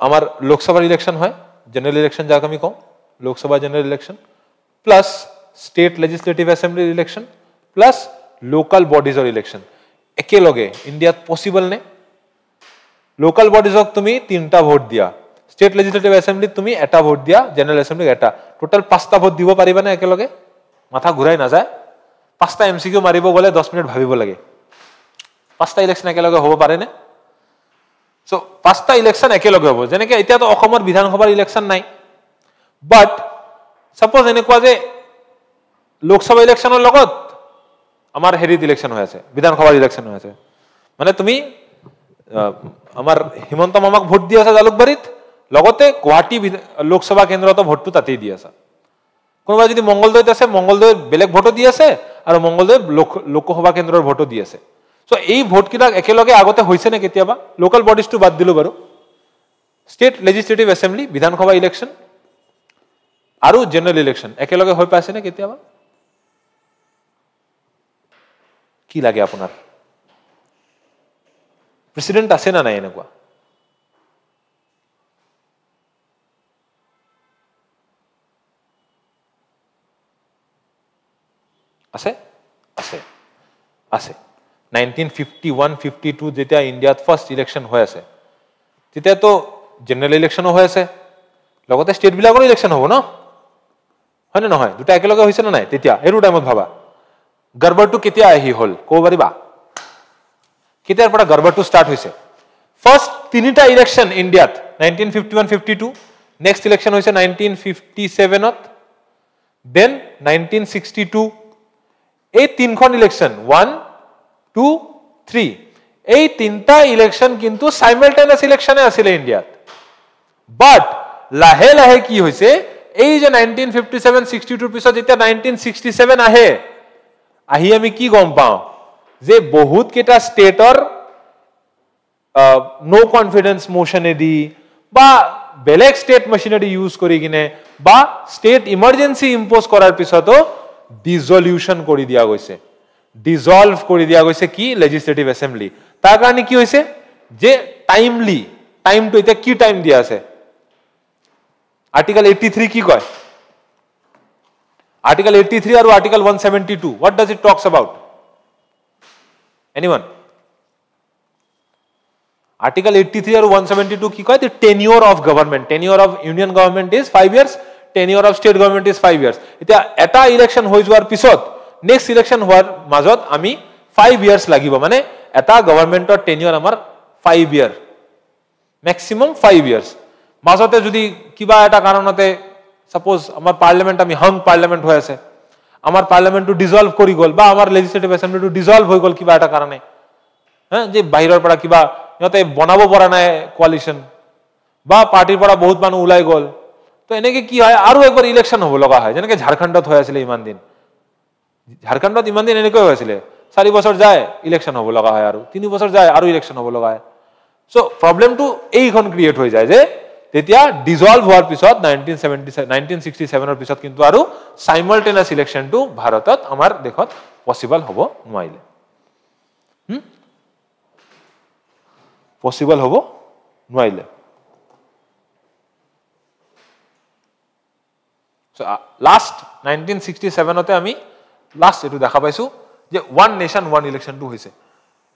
Speaker 1: আমাৰ লোকসভাৰ ইলেকশ্যন হয়, জেনেৰেল ইলেকশ্যন যাক আমি কওঁ, Lok Sabha general election plus state legislative এসেম্বলিৰ ইলেকশ্যন প্লাছ লোকাল বডিজৰ ইলেকশ্যন একেলগে ইণ্ডিয়াত পচিবল নে? লোকাল বডিজক তুমি 3টা ভোট দিয়া, স্টেট লেজিসলেটিভ এসেম্বলিত তুমি 1টা ভোট দিয়া, জেনেৰেল এসেম্বলিক 1টা, টোটাল 5টা ভোট দিব পাৰিবানে একেলগে? মাথা ঘূৰাই নাযায়? 5টা এমসিকিউ মাৰিব গলে 10 মিনিট ভাবিব লাগে 5টা ইলেকশন একেলগে হ'ব পাৰে নে সো 5টা ইলেকশন একেলগে হ'ব যেনেকৈ এতিয়া তো অসমৰ বিধানসভাৰ ইলেকশন নাই বাট সাপোজ এনেকুৱা যে লোকসভা ইলেকশনৰ লগত আমাৰ হেৰিত ইলেকশন হৈ আছে বিধানসভাৰ ইলেকশন হৈ আছে মানে তুমি আমাৰ হিমন্ত মামাক ভোট দি আছা জালুকবাৰীত লগতে গুৱাহাটী লোকসভা কেন্দ্ৰত ভোটটো তাতেই দি আছা কোনোবা যদি মঙ্গলদৈত আছে মঙ্গলদৈ বেলেগ ভোটো দি আছে আৰু মঙ্গলদৈ লোকসভা কেন্দ্ৰৰ ভোটো দি আছে সো এই ভোট কিটা একেলগে আগতে হৈছে নে কেতিয়াবা লোকাল বডিজটো বাদ দিলো বাৰু স্টেট লেজিসলেটিভ এসেম্বলি বিধানসভা ইলেকশন আৰু জেনাৰেল ইলেকশন একেলগে হৈ পাইছে নে কেতিয়াবা কি লাগে আপোনাৰ প্ৰেসিডেন্ট আছে না নাই এনেকুৱা আছে আছে আছে 1951-52 যেতিয়া ইন্ডিয়াত ফার্স্ট ইলেকশন হৈ আছে তেতিয়া তো জেনারেল ইলেকশনও হৈ আছে লগতে স্টেট বিলাকৰ ইলেকশন হ'ব ন হয় না নহয় দুটা একেলগে হৈছে না নাই তেতিয়া এৰু টাইমত ভাবা গড়বড়টো কেতিয়া আহি হল কব পাৰিবা কেতিয়াৰ পৰা গড়বড়টো স্টার্ট হৈছে ফার্স্ট তিনিটা ইলেকশন ইন্ডিয়াত 1951-52 নেক্সট ইলেকশন হৈছে 1957 ত দেন 1962 এই তিনখন ইলেকশন 1 2 3 এই তিনটা ইলেকশন কিন্তু সাইমালটেনিয়াস ইলেকশনে আছিল ইন্ডিয়াত বাট লাহে লাহে কি হৈছে এই যে 1957 62 পিছত যেতিয়া 1967 আহে আহি আমি কি গম পাও যে বহুত কেটা স্টেটৰ নো কনফিডেন্স মোশনে দি বা বেলেগ স্টেট মেশিনারি ইউজ কৰি কিনে বা স্টেট ইমার্জেন্সি ইম্পোজ কৰাৰ পিছতো ডিসলিউশন কৰি দিয়া গৈছে ডিসলভ কৰি দিয়া গৈছে কি লেজিসলেটিভ এসেম্বলি তাৰ কাৰণে কি হৈছে যে টাইমলি টাইমটো এটা কি টাইম দিয়া আছে আর্টিকেল 83 কি কয় আর্টিকেল 83 আৰু article 172 what does it talks about anyone article 83 আৰু 172 কি কয় the tenure of government tenure of union government is 5 years tenure of state government is 5 years এতিয়া এটা ইলেকশন হৈ যোৱাৰ পিছত নেক্সট ইলেকশন হোৱাৰ মাজত আমি 5 ইয়ার্স লাগিব মানে এটা গভর্নমেন্টৰ টেনিয়ৰ আমাৰ 5 ইয়ার ম্যাক্সিমাম 5 ইয়ার্স মাজতে যদি কিবা এটা কাৰণতে সাপোজ আমাৰ পাৰ্লিমেন্ট আমি হাং পাৰ্লিমেন্ট হৈ আছে আমাৰ পাৰ্লিমেন্টটো ডিসলভ কৰি গল বা আমাৰ লেজিসলেটিভ এসেম্বলিটো ডিসলভ হৈ গল কিবা এটা কাৰণে হ্যাঁ যে বাহিৰৰ পৰা কিবা ইহঁতে বনাব পৰা নাই কোয়ালিশন বা পাৰ্টিৰ পৰা বহুত মানুহ ওলাই গল তো এনেকে কি হয় আৰু একবাৰ ইলেকশন হ'ব লগা হয় যেনেকৈ ঝাৰখণ্ডত হৈ আছিল ইমান দিন ঝাৰখণ্ডত ইমান দিন এনেকৈ হৈছিল 4 বছৰ যায় ইলেকশন হ'ব লগা হয় আৰু 3 বছৰ যায় আৰু ইলেকশন হ'ব লগা হয় সো প্ৰবলেমটো এইখন ক্ৰিয়েট হৈ যায় যে তেতিয়া ডিসলভ হোৱাৰ পিছত 1967 ৰ পিছত কিন্তু আৰু সাইমালটেনিয়াস ইলেকশনটো ভাৰতত আমাৰ দেশত পসিবল হ'ব নোৱাৰিলে পসিবল হ'ব নোৱাৰিলে সো লাস্ট 1967 তে আমি লাস্ট এটো দেখা পাইছো যে ওয়ান নেশন ওয়ান ইলেকশনটো হৈছে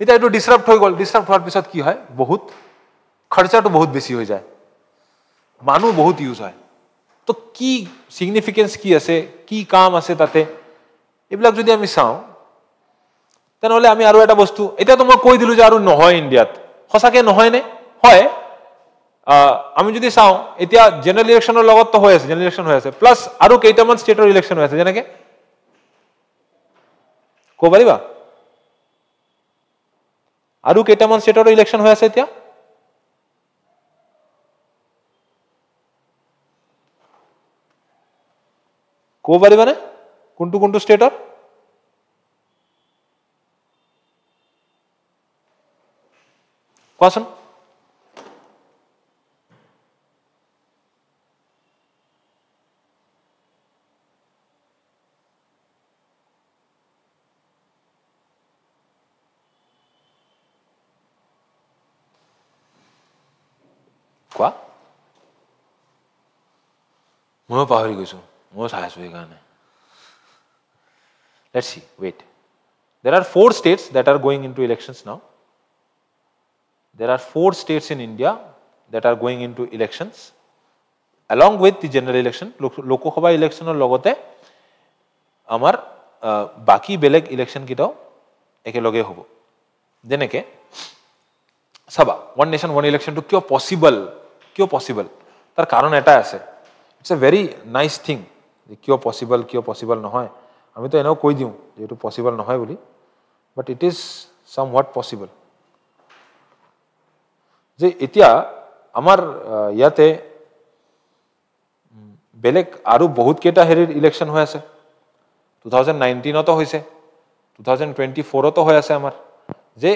Speaker 1: এটা এটো ডিসরাপ্ট হৈ গল ডিসরাপ্ট হোৱাৰ পিছত কি হয় বহুত খৰচাটো বহুত বেছি হৈ যায় মানুহ বহুত ইউজ হয় তো কি সিগনিফিকেন্স কি আছে কি কাম আছে তাতে এইবিলাক যদি আমি চাও তেনেহলে আমি আৰু এটা বস্তু এটা তো মই কৈ দিলো যে আৰু নহয় ইন্ডিয়াত সঁচাকে নহয় নে হয় আমি যদি চাও এতিয়া জেনারেল ইলেকশনৰ লগত তো হৈ আছে জেনারেল ইলেকশন হৈ আছে প্লাস আৰু কেইটামান ষ্টেটৰ ইলেকশন হৈ আছে যেনেকে কো পাৰিবা আৰু কেইটামান ষ্টেটৰ ইলেকশন হৈ আছে এতিয়া কো পাৰিবা নে কোনটো কোনটো ষ্টেটৰ কোৱাচোন কোৱা মই পাহৰি গৈছো মই চাই আছো এই কাৰণে let's see wait there are 4 states that are going into elections now there are 4 states in India that are going into elections along with the general election lokosabha electionৰ লগতে আমাৰ বাকি বেলেগ ইলেকশ্যন কিটাও একেলগে হ'ব যেনেকে চাবা ওয়ান নেশন ওয়ান ইলেকশ্যনটো কিয় possible তাৰ কাৰণ এটা আছে it's a very nice thing যে কিয় পসিবল নহয় আমি তো এনেও কৈ দিওঁ যে এইটো পসিবল নহয় বুলি but it is somewhat possible যে এতিয়া আমাৰ ইয়াতে বেলেগ আৰু বহুত কেইটা হেৰিৰ ইলেকশ্যন হৈ আছে 2019তো হৈছে 2024তো হৈ আছে আমাৰ যে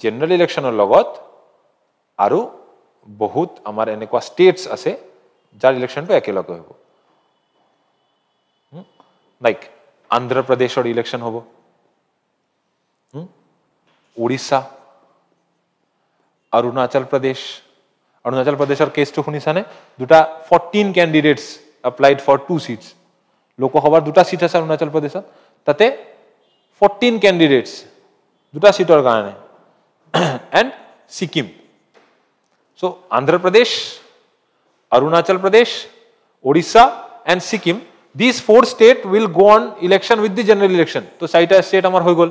Speaker 1: জেনাৰেল ইলেকশ্যনৰ লগত আৰু বহুত আমাৰ এনেকুৱা ষ্টেটছ আছে যাৰ ইলেকশ্যনটো একেলগে হ'ব লাইক আন্ধ্ৰ প্ৰদেশৰ ইলেকশ্যন হ'ব উৰিষ্যা অৰুণাচল প্ৰদেশৰ কেছটো শুনিছানে দুটা 14 ক্যান্ডিডেটস applied for 2 seats লোকসভাৰ দুটা সিট আছে অৰুণাচল প্ৰদেশত তাতে 14 ক্যান্ডিডেটস দুটা সিটৰ কাৰণে and Sikkim so Andhra Pradesh Arunachal Pradesh Odisha and Sikkim these 4 states will go on election with the general election to saita state amar hoy gol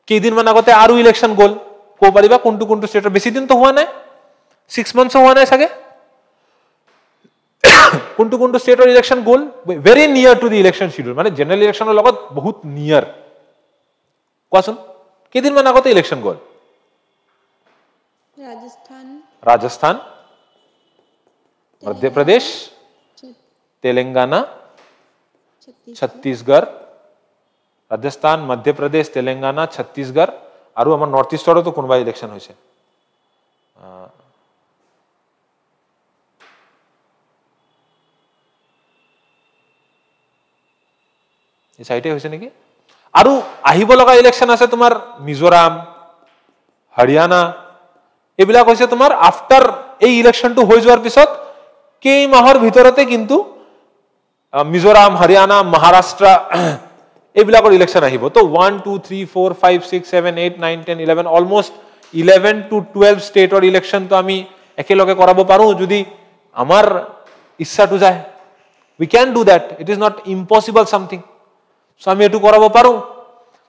Speaker 1: keidin man agote aru election gol ko pariba kuntu state beshi din to hua nai 6 months hua nai sage kuntu state or election goal very near to the election schedule mane general election or logot bahut near koasun kedin man agote election goal Rajasthan Madhya Pradesh Telangana Chhattisgarh Rajasthan Madhya Pradesh Telangana Chhattisgarh aru amar north east to konoba election hoise এই সাইটে হৈছে নেকি আৰু আহিব লগা election আছে তোমাৰ মিজোৰাম হৰিয়ানা এইবিলাক হৈছে তোমাৰ আফটাৰ এই ইলেকশ্যনটো হৈ যোৱাৰ পিছত কেই মাহৰ ভিতৰতে কিন্তু মিজোৰাম হৰিয়ানা মহাৰাষ্ট্ৰ এইবিলাকৰ ইলেকশ্যন আহিব তো 1 2 3 4 5 6 7 8 9 10 11 অলমোস্ট 11 to 12 ষ্টেটৰ ইলেকশ্যন তো আমি একেলগে কৰাব পাৰো যদি আমাৰ ইচ্ছাটো যায় we can do that it is not impossible something so আমি এটো কৰাব পাৰো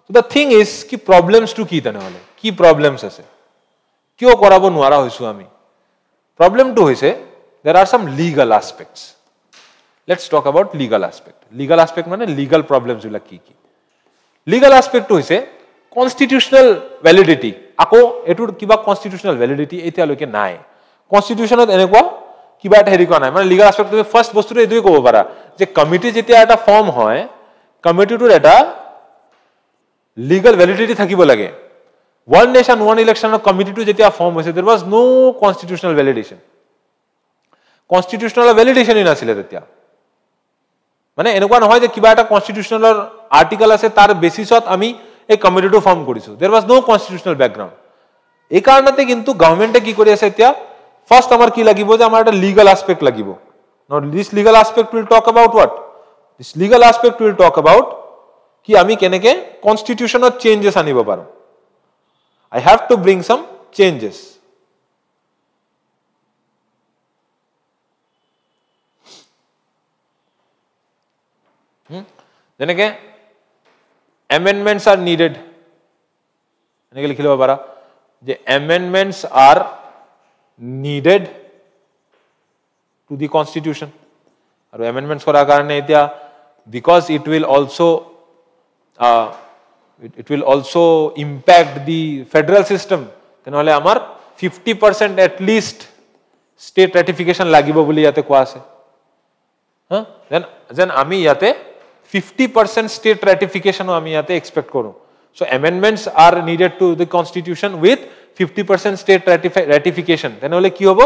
Speaker 1: so the thing is কি problems to কি তেনেহলে কি problems আছে কিয় কৰাব নোৱাৰা হৈছো আমি problem to হৈছে there are some legal aspects let's talk about legal aspect মানে legal problems গুলা কি কি legal aspect to হৈছে constitutional validity আকৌ এটোৰ কিবা constitutional validity এতিয়ালৈকে নাই constitutionত এনেকুৱা কিবা এটা হেৰি কোৱা নাই মানে legal aspect তুমি ফাৰ্স্ট বস্তুটো এটোই ক'ব পাৰা যে কমিটি যেতিয়া এটা ফৰ্ম হয় কমিটিটোৰ এটা legal validity থাকিব লাগে one nation one election কমিটিটো যেতিয়া ফৰ্ম হৈছে there was no constitutional validation নাছিলে তেতিয়া মানে এনেকুৱা নহয় যে কিবা এটা কনস্টিটিউশনালৰ আৰ্টিকেল আছে তাৰ বেসিছত আমি এই কমিটিটো ফৰ্ম কৰিছো there was no constitutional background এই কাৰণতে কিন্তু গভৰ্নমেন্টে কি কৰি আছে এতিয়া ফাৰ্স্ট আমাৰ কি লাগিব যে আমাৰ এটা লিগ্যাল এসপেক্ট লাগিব now this legal aspect will talk about what this legal aspect will talk about কি আমি কেনেকে কনস্টিটিউশনত চেঞ্জেস আনিব পাৰো I have to bring some changes যেনেকে amendments are needed এনেকে লিখি লব পাৰা যে amendments are needed to the constitution আৰু amendments কৰাৰ কাৰণে এতিয়া because it will also impact the federal system তেনেহলে আমাৰ 50% at least state ratification লাগিব বুলি ইয়াতে কোৱা আছে then আমি ইয়াতে 50% state ratification আমি ইয়াতে expect কৰো so amendments are needed to the constitution with 50% state ratification তেনেহলে কি হ'ব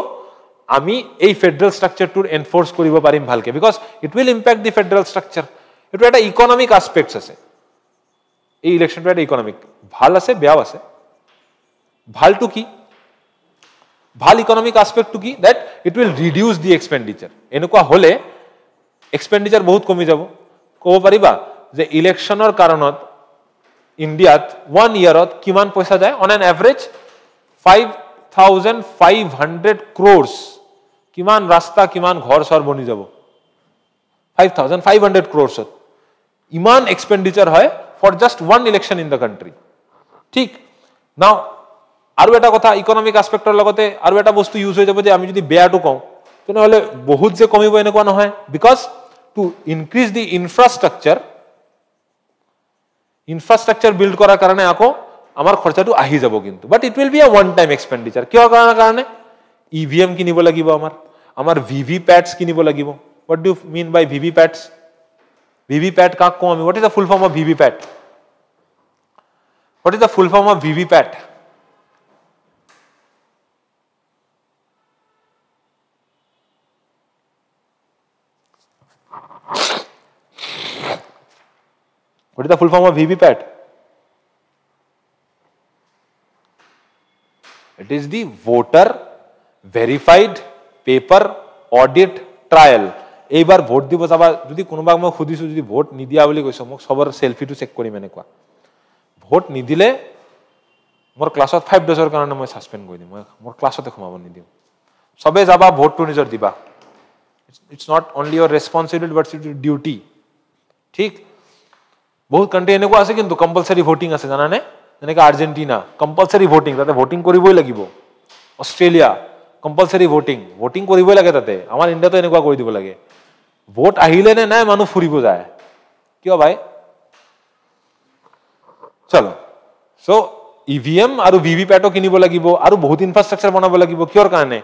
Speaker 1: আমি এই ফেডারেল স্ট্রাকচারটো এনফোর্স কৰিব পাৰিম ভালকে because it will impact the federal structure এটো এটা ইকোনমিক অ্যাসপেক্টস আছে এই ইলেকশনটো এটা ইকোনমিক ভাল আছে বেয়াও আছে ভালটো কি ভাল ইকোনমিক অ্যাসপেক্টটো কি that it will reduce the expenditure এনেকুৱা হলে এক্সপেন্ডিচার বহুত কমি যাব ক'ব পাৰিবা যে ইলেকশনৰ কাৰণত ইন্ডিয়াত 1 ইয়াৰত কিমান পইচা যায় on an average 5500 crores কিমান ৰাস্তা কিমান ঘৰ সৰ বনি যাব 5500 crores ইমান এক্সপেন্ডিচার হয় for just one election in the country. ঠিক নাও আৰু এটা কথা ইকনমিক এসপেক্টৰ লগতে আৰু এটা বস্তু ইউজ হৈ যাব যে আমি যদি বেয়াটো কওঁ তেনেহলে বহুত যে কমিব এনেকুৱা নহয় because to increase the infrastructure build কৰাৰ কাৰণে আকৌ আমাৰ খৰচাটো আহি যাব কিন্তু but it will be a one time expenditure কিয় কাৰণে ইভিএম কিনিব লাগিব আমাৰ ভিভি প্যাটস কিনিব লাগিব what do you mean by VVPATs VVPAT কাক কওঁ আমি what is the full form of VVPAT what is the full form of VVPAT what is the full form of VVPAT it is the voter verified paper audit trial এইবাৰ vote দিব যাবা যদি কোনোবাক মই খুদিছো যদি vote নিদিয়া বুলি কৈছো মোক সবৰ সেলফিটো চেক কৰিম এনেকুৱা ভোট নিদিলে মোৰ ক্লাছত 5 ডেজৰ কাৰণে মই সাসপেন্ড কৰি দিম মই মোৰ ক্লাছতে সোমাব নিদিম সবে যাবা ভোটটো নিজৰ দিবা it's not only your responsibility but it's duty ঠিক বহুত কান্ট্ৰি এনেকুৱা আছে কিন্তু কম্পালসৰি ভোটিং আছে জানানে যেনেকৈ আৰ্জেন্টিনা কম্পালসৰি ভোটিং তাতে ভোটিং কৰিবই লাগিব অস্ট্ৰেলিয়া কম্পালসৰি ভোটিং কৰিবই লাগে তাতে আমাৰ ইণ্ডিয়াতো এনেকুৱা কৰি দিব লাগে ভোট আহিলে নে নাই মানুহ ফুৰিব যায় কিয় ভাই চলো সো ইভিএম আৰু ভিভি প্যাটও কিনিব লাগিব আৰু বহুত ইনফ্ৰাষ্ট্ৰাকচাৰ বনাব লাগিব কিয়ৰ কাৰণে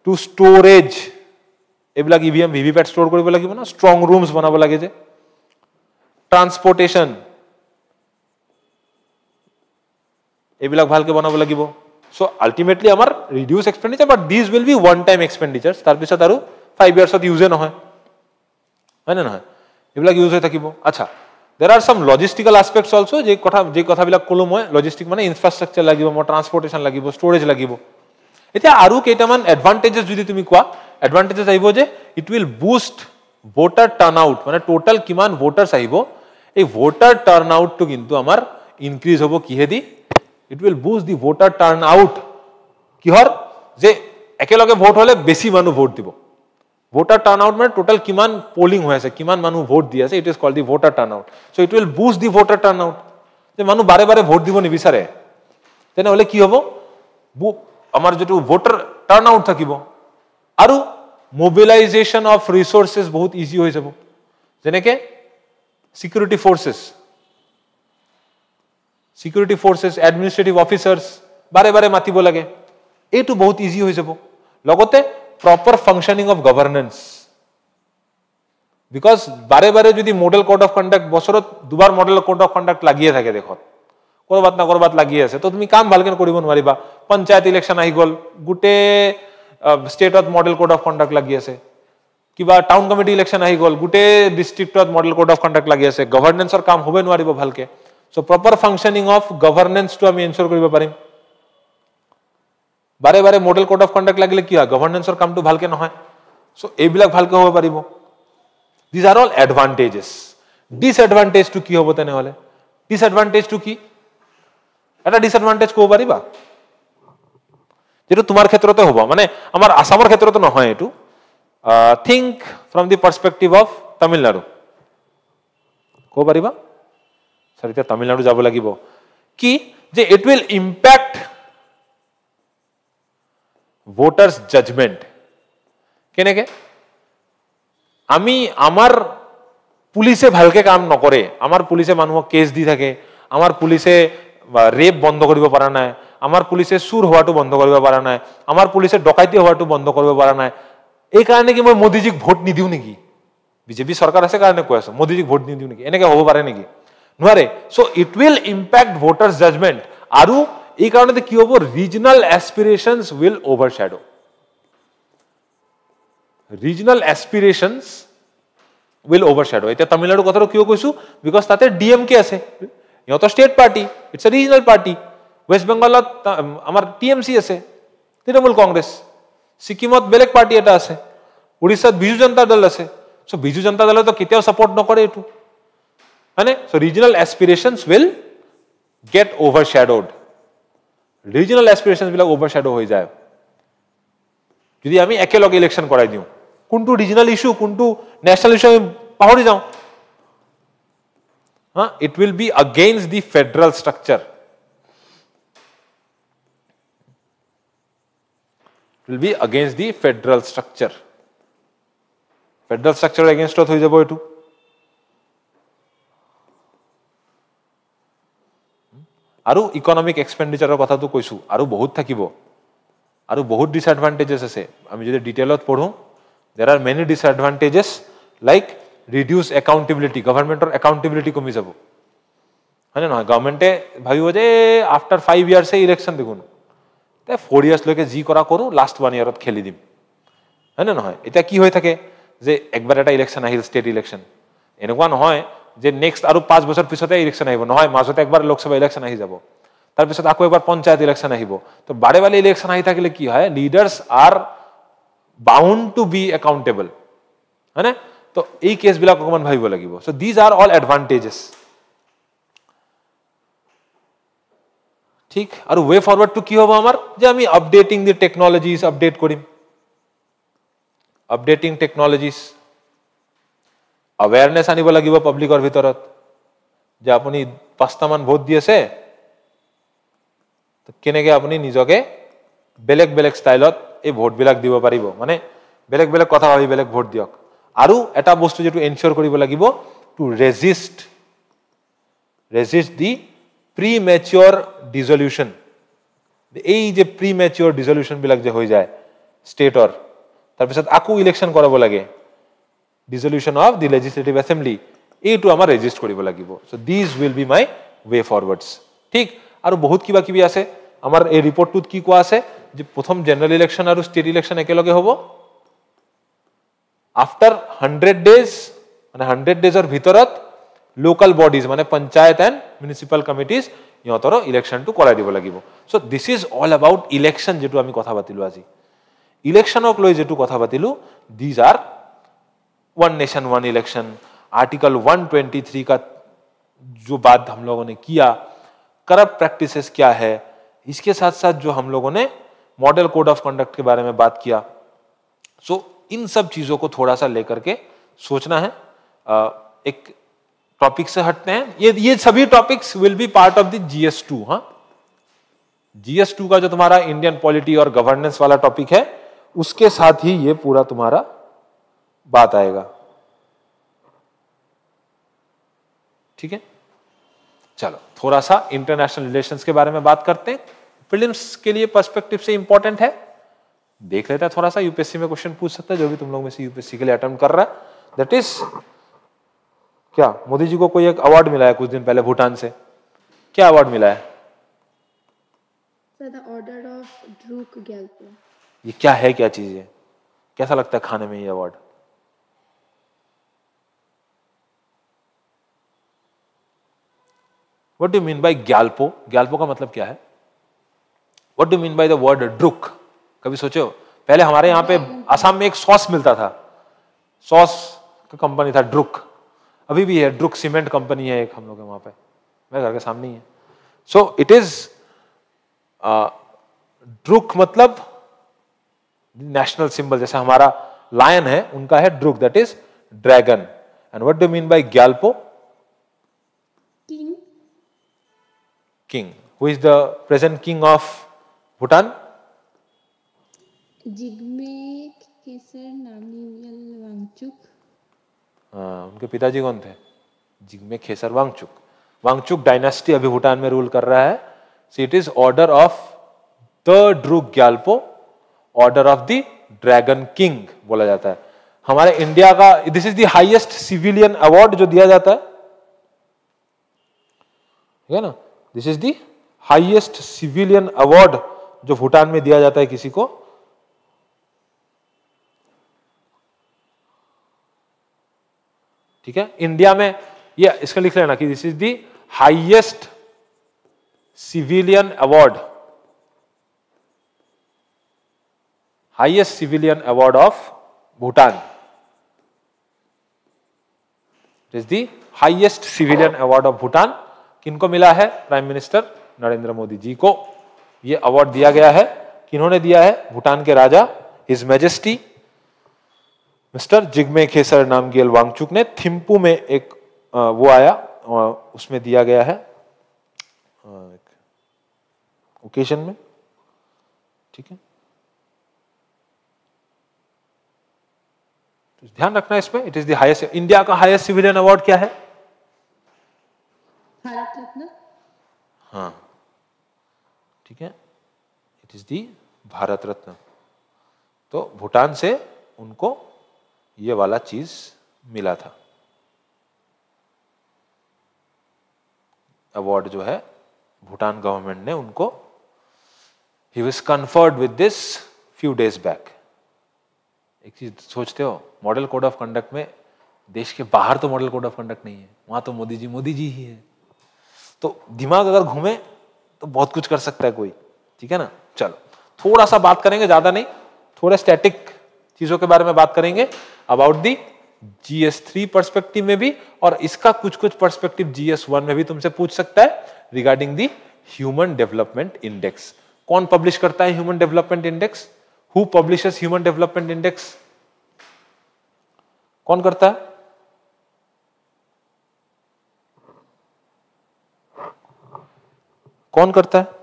Speaker 1: টু ষ্টৰেজ এইবিলাক ইভিএম ভিভি প্যাট ষ্টৰ কৰিব লাগিব না ষ্ট্ৰং ৰুমছ বনাব লাগে যে ট্ৰান্সপোৰ্টেশন এইবিলাক ভালকে বনাব লাগিব সো আলটিমেটলি আমাৰ reduce expenditure but this will be one time expenditures তাৰ পিছত আৰু 5 ইয়াৰ্ছত ইউজে নহয় হয় না নহয় এইবিলাক ইউজ হৈ থাকিব আচ্ছা there are some logistical aspects also যে কথাবিলাক কলো মই লজিস্টিক মানে ইনফ্ৰাষ্ট্ৰাকচাৰ লাগিব মোৰ ট্ৰান্সপোৰ্টেশন লাগিব ষ্টৰেজ লাগিব এতিয়া আৰু কেইটামান এডভান্টেজেস যদি তুমি কোৱা এডভান্টেজেস আহিব যে it will boost voter turnout মানে টোটাল কিমান ভোটাৰ্স আহিব এই ভোটাৰ টাৰ্নআউটটো কিন্তু আমাৰ ইনক্ৰিজ হ'ব কিহেদি it will boost the voter turnout কিহৰ যে একেলগে ভোট হলে বেছি মানুহ ভোট দিব voter turnout মানে টোটাল কিমান পোলিং হৈ আছে কিমান মানুহ ভোট দি আছে it is called the voter turnout so it will boost the voter turnout যে মানুহ বাৰে বাৰে ভোট দিব নিবিচাৰে তেনেহলে কি হ'ব আমাৰ যেটো ভোটাৰ টাৰ্নআউট থাকিব আৰু মোবিলাইজেশন অফ ৰিসোৰ্সেস বহুত ইজি হৈ যাব যেনেকে সিকিউৰিটি ফোর্সেস এডমিনিস্ট্রেটিভ অফিসার্স বারে বারে মাতিব লাগে এইটো বহুত ইজি হৈ যাব লগতে proper functioning of governance because বারে বারে যদি মডেল কোড অফ কন্ডাক্ট বছৰত দুবাৰ মডেল কোড অফ কন্ডাক্ট লাগিয়ে থাকে দেখত কৰবাত না কৰবাত লাগি আছে তো তুমি কাম ভালকে কৰিব নোৱাৰিবা পঞ্চায়ত ইলেকশন আহি গল গুটে স্টেটত মডেল কোড অফ কন্ডাক্ট লাগি আছে কিবা টাউন কমিটি ইলেকশন আহি গল গুটে ডিস্ট্ৰিক্টত মডেল কোড অফ কন্ডাক্ট লাগি আছে গভর্নেন্সৰ কাম হবে নোৱাৰিব ভালকে so proper functioning of governance to আমি ensure কৰিব পাৰিম বাৰে বাৰে মডেল কোড অফ কন্ডাক্ট লাগিলে কি হয় গভর্নেন্সৰ কামটো ভালকে নহয় so এইবিলাক ভালকে হ'ব পাৰিব these are all advantages disadvantage to কি হ'ব তেনেহলে disadvantage to কি এটা disadvantage ক'ব পাৰিবা যেটো তোমাৰ ক্ষেত্ৰতে হ'ব মানে আমাৰ আসামৰ ক্ষেত্ৰতে নহয় এটো think from the perspective of Tamil Nadu ক'ব পাৰিবা सर इतना तमिलनाडु যাব লাগিব কি যে it will impact voters judgment কেনেকে আমি আমাৰ পুলিশে ভালকে কাম নকৰে আমাৰ পুলিশে মানুহক কেস দি থাকে আমাৰ পুলিশে ৰেপ বন্ধ কৰিব পৰা নাই আমাৰ পুলিশে চুৰ হোৱাটো বন্ধ কৰিব পৰা নাই আমাৰ পুলিশে ডকাইতি হোৱাটো বন্ধ কৰিব পৰা নাই এই কাৰণে কি মই মোদীজিক ভোট নিদিও নেকি বিজেপি সরকার আছে কাৰণে কৈ আছো মোদীজিক ভোট নিদিও নেকি এনেকে হ'ব পাৰে নেকি নোৱাৰে so it will impact voters judgement আৰু এই কাৰণতে কি হ'ব ৰিজনাল এসপিৰেশনস উইল ওভাৰশ্যাডো ৰিজনাল এসপিৰেশনস উইল ওভাৰশ্যাডো এতিয়া তামিলনাডু কথাটো কিয় কৈছো বিকজ তাতে ডিএমকে আছে ইহঁতৰ state party it's a regional party west বেঙ্গলত আমাৰ টিএমসি আছে তৃণমূল কংগ্ৰেছ সিকিমত বেলেগ পাৰ্টি এটা আছে উৰিষ্যাত বিজু জনতা দল আছে সো বিজু জনতা দলে তো কেতিয়াও সাপোর্ট নকৰে এটো মানে so regional aspirations will get overshadowed regional aspirations black overshadow হৈ যায় যদি আমি একেলগে ইলেকশন কৰাই দিও কোনটো রিজনাল ইস্যু কোনটো ন্যাশনাল ইস্যু পাহৰি যাও हाँ, it will be against the federal structure. It will be against the federal structure. Federal structure against হৈ যাব এটো। আৰু ইকোনমিক এক্সপেন্ডিচাৰৰ কথাটো কৈছো, আৰু বহুত থাকিব, আৰু বহুত ডিসএডভান্টেজেস আছে। আমি যদি ডিটেইলত পঢ়ো, there are many disadvantages like reduce accountability, গভর্নমেন্টৰ accountability কমি যাব, হয়নে নহয়? গভর্নমেন্টে ভাবিব যে আফটার 5 ইয়ার্স এ ইলেকশন দেখুন, তে 4 ইয়ার্স লৈকে যি কৰা কৰো, লাস্ট 1 ইয়াৰত খেলি দিম, হয়নে নহয়? এটা কি হৈ থাকে যে একবাৰ এটা ইলেকশন আহিল, স্টেট ইলেকশন, এনেকুৱা নহয় যে নেক্সট আৰু 5 বছৰ পিছতে ইলেকশন আহিব, নহয়, মাজতে একবাৰ লোকসভা ইলেকশন আহি যাব, তাৰ পিছত আকৌ একবাৰ পঞ্চায়ত ইলেকশন আহিব। তো বাৰে বাৰে ইলেকশন আহি থাকিলে কি হয়, leaders are bound to be accountable, হয়নে? তো এই কেসবিলাক অকমান ভাবিব লাগিব। So these are all advantages, ঠিক? আর ওয়ে ফরওয়ার্ড টু কি হবে আমার, যে আমি আপডেটিং দি টেকনোলজিস আপডেট করিম, আপডেটিং টেকনোলজিস, অ্যাওয়ারনেস আনিব লাগিব পাব্লিকৰ ভিতৰত, যে আপুনি 5টা মান ভোট দি আছে, তো কেনেকে আপুনি নিজকে বেলেগ বেলেগ ষ্টাইলত এই ভোটবিলাক দিব পাৰিব, মানে বেলেগ বেলেগ কথা ভাবি বেলেগ ভোট দিয়ক। আৰু এটা বস্তু যেটো এনশিওর কৰিব লাগিব, টু রেজিস্ট দি প্রিমেচিওর ডিসলিউশন। এই যে প্রিমেচিওর ডিসলিউশন বিলাক যে হৈ যায় স্টেটৰ, তাৰপিছত আকৌ ইলেকশন কৰাব লাগে, dissolution of the legislative assembly, এইটো আমাৰ ৰেজিস্ট কৰিব লাগিব। So this will B my way forwards, ঠিক? আৰু বহুত কিবা কিবি আছে আমাৰ এই ৰিপৰ্টটোত। কি কোৱা আছে যে প্ৰথম জেনারেল ইলেকশন আৰু স্টেট ইলেকশন একেলগে হ'ব, আফটার 100 ডেজ, মানে 100 ডেজৰ ভিতৰত লোকাল বডিজ, মানে পঞ্চায়ত এন্ড মিউনিসিপাল কমিটিজ, ইহঁতৰ ইলেকশনটো কৰাই দিব লাগিব। So this is all about election, যেটো আমি কথা পাতিলো আজি। ইলেকশনক লৈ যেটো কথা পাতিলো, these are one nation one election, article 123 का जो बात हम लोगों ने किया, करप्ट प्रैक्टिसेस क्या है, इसके साथ साथ जो हम लोगों ने मॉडल कोड ऑफ कंडक्ट के बारे में बात किया। सो इन सब चीजों को थोड़ा सा लेकर के सोचना है। एक टॉपिक से हटते हैं, ये सभी topics will be part of the GS2। हाँ, GS2 का जो तुम्हारा इंडियन पॉलिटी और गवर्नेंस वाला टॉपिक है, उसके साथ ही ये पूरा तुम्हारा बात आएगा, ठीक है? चलो थोड़ा सा इंटरनेशनल रिलेशंस के बारे में बात करते हैं। प्रीलिम्स के लिए पर्सपेक्टिव से इंपॉर्टेंट है, देख लेते हैं थोड़ा सा। यूपीएससी में क्वेश्चन पूछ सकता है, जो भी तुम लोग में से यूपीएससी के लिए अटेम्प्ट कर रहा है। दैट इज क्या, मोदी जी को कोई एक अवार्ड मिला है कुछ दिन पहले भूटान से, क्या अवार्ड मिला है?
Speaker 2: The order of Druk Gyalpo.
Speaker 1: ये क्या है, क्या चीज है, कैसा लगता है खाने में ये award? What do you mean by Gyalpo? Gyalpo का मतलब क्या है? What do you mean by the word Druk? कभी सोचे हो? पहले हमारे यहाँ पे असम में एक सॉस मिलता था, सॉस का कंपनी था ड्रुक, अभी भी है, ड्रुक सीमेंट कंपनी है एक हम लोग वहां पे, मेरे घर के सामने ही है। सो इट इज ड्रुक मतलब नेशनल सिंबल, जैसे हमारा लायन है, उनका है Druk, that is dragon. And what do you mean by Gyalpo? King. Who is the present king of Bhutan?
Speaker 2: Jigme Khesar Namgyel Wangchuck.
Speaker 1: उनके पिताजी कौन थे? जिग्मे खेसर वांगचुक। वांगचुक डायनेस्टी अभी भूटान में रूल कर रहा है। So it is order of the Druk Gyalpo, order of the dragon king बोला जाता है। हमारे इंडिया का this is the highest civilian award जो दिया जाता है, ठीक है ना? This is the highest civilian award जो भूटान में दिया जाता है किसी को। ठीक है, इंडिया में ये इसका लिख लेना कि this is the highest civilian award, highest civilian award of Bhutan. It is the highest civilian award of Bhutan. किनको मिला है? प्राइम मिनिस्टर नरेंद्र मोदी जी को ये अवार्ड दिया गया है। किन्होंने दिया है? भूटान के राजा his majesty mister Jigme Khesar Namgyel Wangchuck ने। थिम्पू में एक वो आया उसमें दिया गया है ओकेजन में, ठीक है। तो ध्यान रखना इसमें, it is the highest, India का हाईएस्ट सिविलियन अवार्ड क्या है?
Speaker 2: भारत रत्न।
Speaker 1: हाँ, ठीक है, it is the Bharat Ratna. तो भूटान से उनको ये वाला चीज मिला था, अवार्ड जो है भूटान गवर्नमेंट ने उनको, he was conferred with this few days back. एक चीज सोचते हो, मॉडल कोड ऑफ कंडक्ट में देश के बाहर तो मॉडल कोड ऑफ कंडक्ट नहीं है, वहां तो मोदी जी ही है। तो दिमाग अगर घूमे तो बहुत कुछ कर सकता है कोई, ठीक है ना। चलो थोड़ा सा बात करेंगे, ज्यादा नहीं, थोड़े स्टैटिक चीजों के बारे में बात करेंगे अबाउट दी GS3 पर्सपेक्टिव में भी, और इसका कुछ कुछ पर्सपेक्टिव GS1 में भी तुमसे पूछ सकता है regarding the human development index. कौन पब्लिश करता है human development index? Who publishes human development index? कौन करता है? कौन करता है?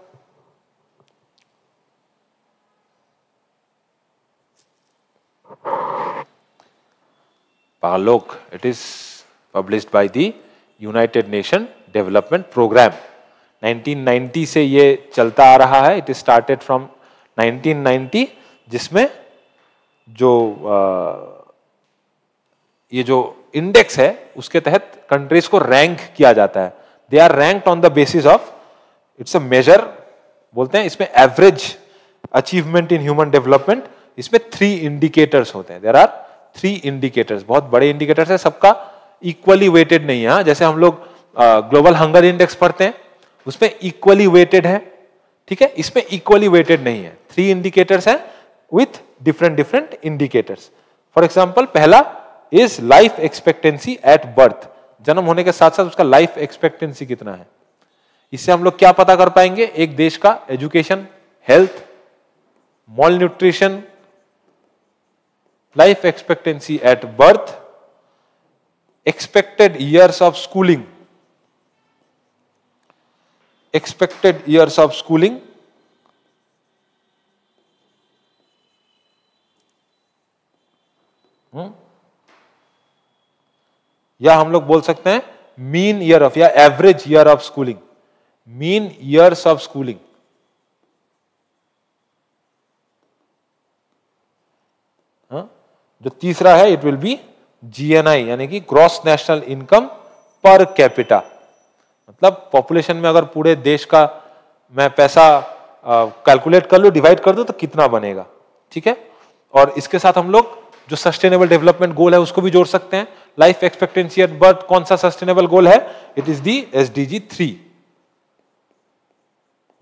Speaker 1: Look, it is published by the United Nation Development Program. 1990 से ये चलता आ रहा है, it is started from 1990, जिसमें जो ये जो इंडेक्स है उसके तहत कंट्रीज को रैंक किया जाता है। They are ranked on the basis of, it's a major, बोलते हैं इसमें average achievement in human development. इसमें 3 इंडिकेटर्स होते हैं, देयर आर 3 इंडिकेटर्स, बहुत बड़े इंडिकेटर्स है, सबका इक्वली वेटेड नहीं है। जैसे हम लोग ग्लोबल हंगर इंडेक्स पढ़ते हैं उसमें इक्वली वेटेड है, ठीक है, इसमें इक्वली वेटेड नहीं है। 3 इंडिकेटर्स हैं with different different indicators. For example पहला is life expectancy at birth, जन्म होने के साथ साथ उसका लाइफ एक्सपेक्टेंसी कितना है। इससे हम लोग क्या पता कर पाएंगे? एक देश का education, health, mall nutrition, life expectancy at birth, expected years of schooling, expected years of schooling, या हम लोग बोल सकते हैं मीन ईयर ऑफ या average year of schooling, mean years of schooling. जो तीसरा है इट विल बी GNI, यानी कि gross national income per capita, मतलब पॉपुलेशन में अगर पूरे देश का मैं पैसा कैलकुलेट कर लूं, डिवाइड कर दूं तो कितना बनेगा, ठीक है। और इसके साथ हम लोग जो सस्टेनेबल डेवलपमेंट गोल है उसको भी जोड़ सकते हैं। लाइफ एक्सपेक्टेंसी एट बर्थ कौन सा सस्टेनेबल गोल है? इट इज दी SDG 3,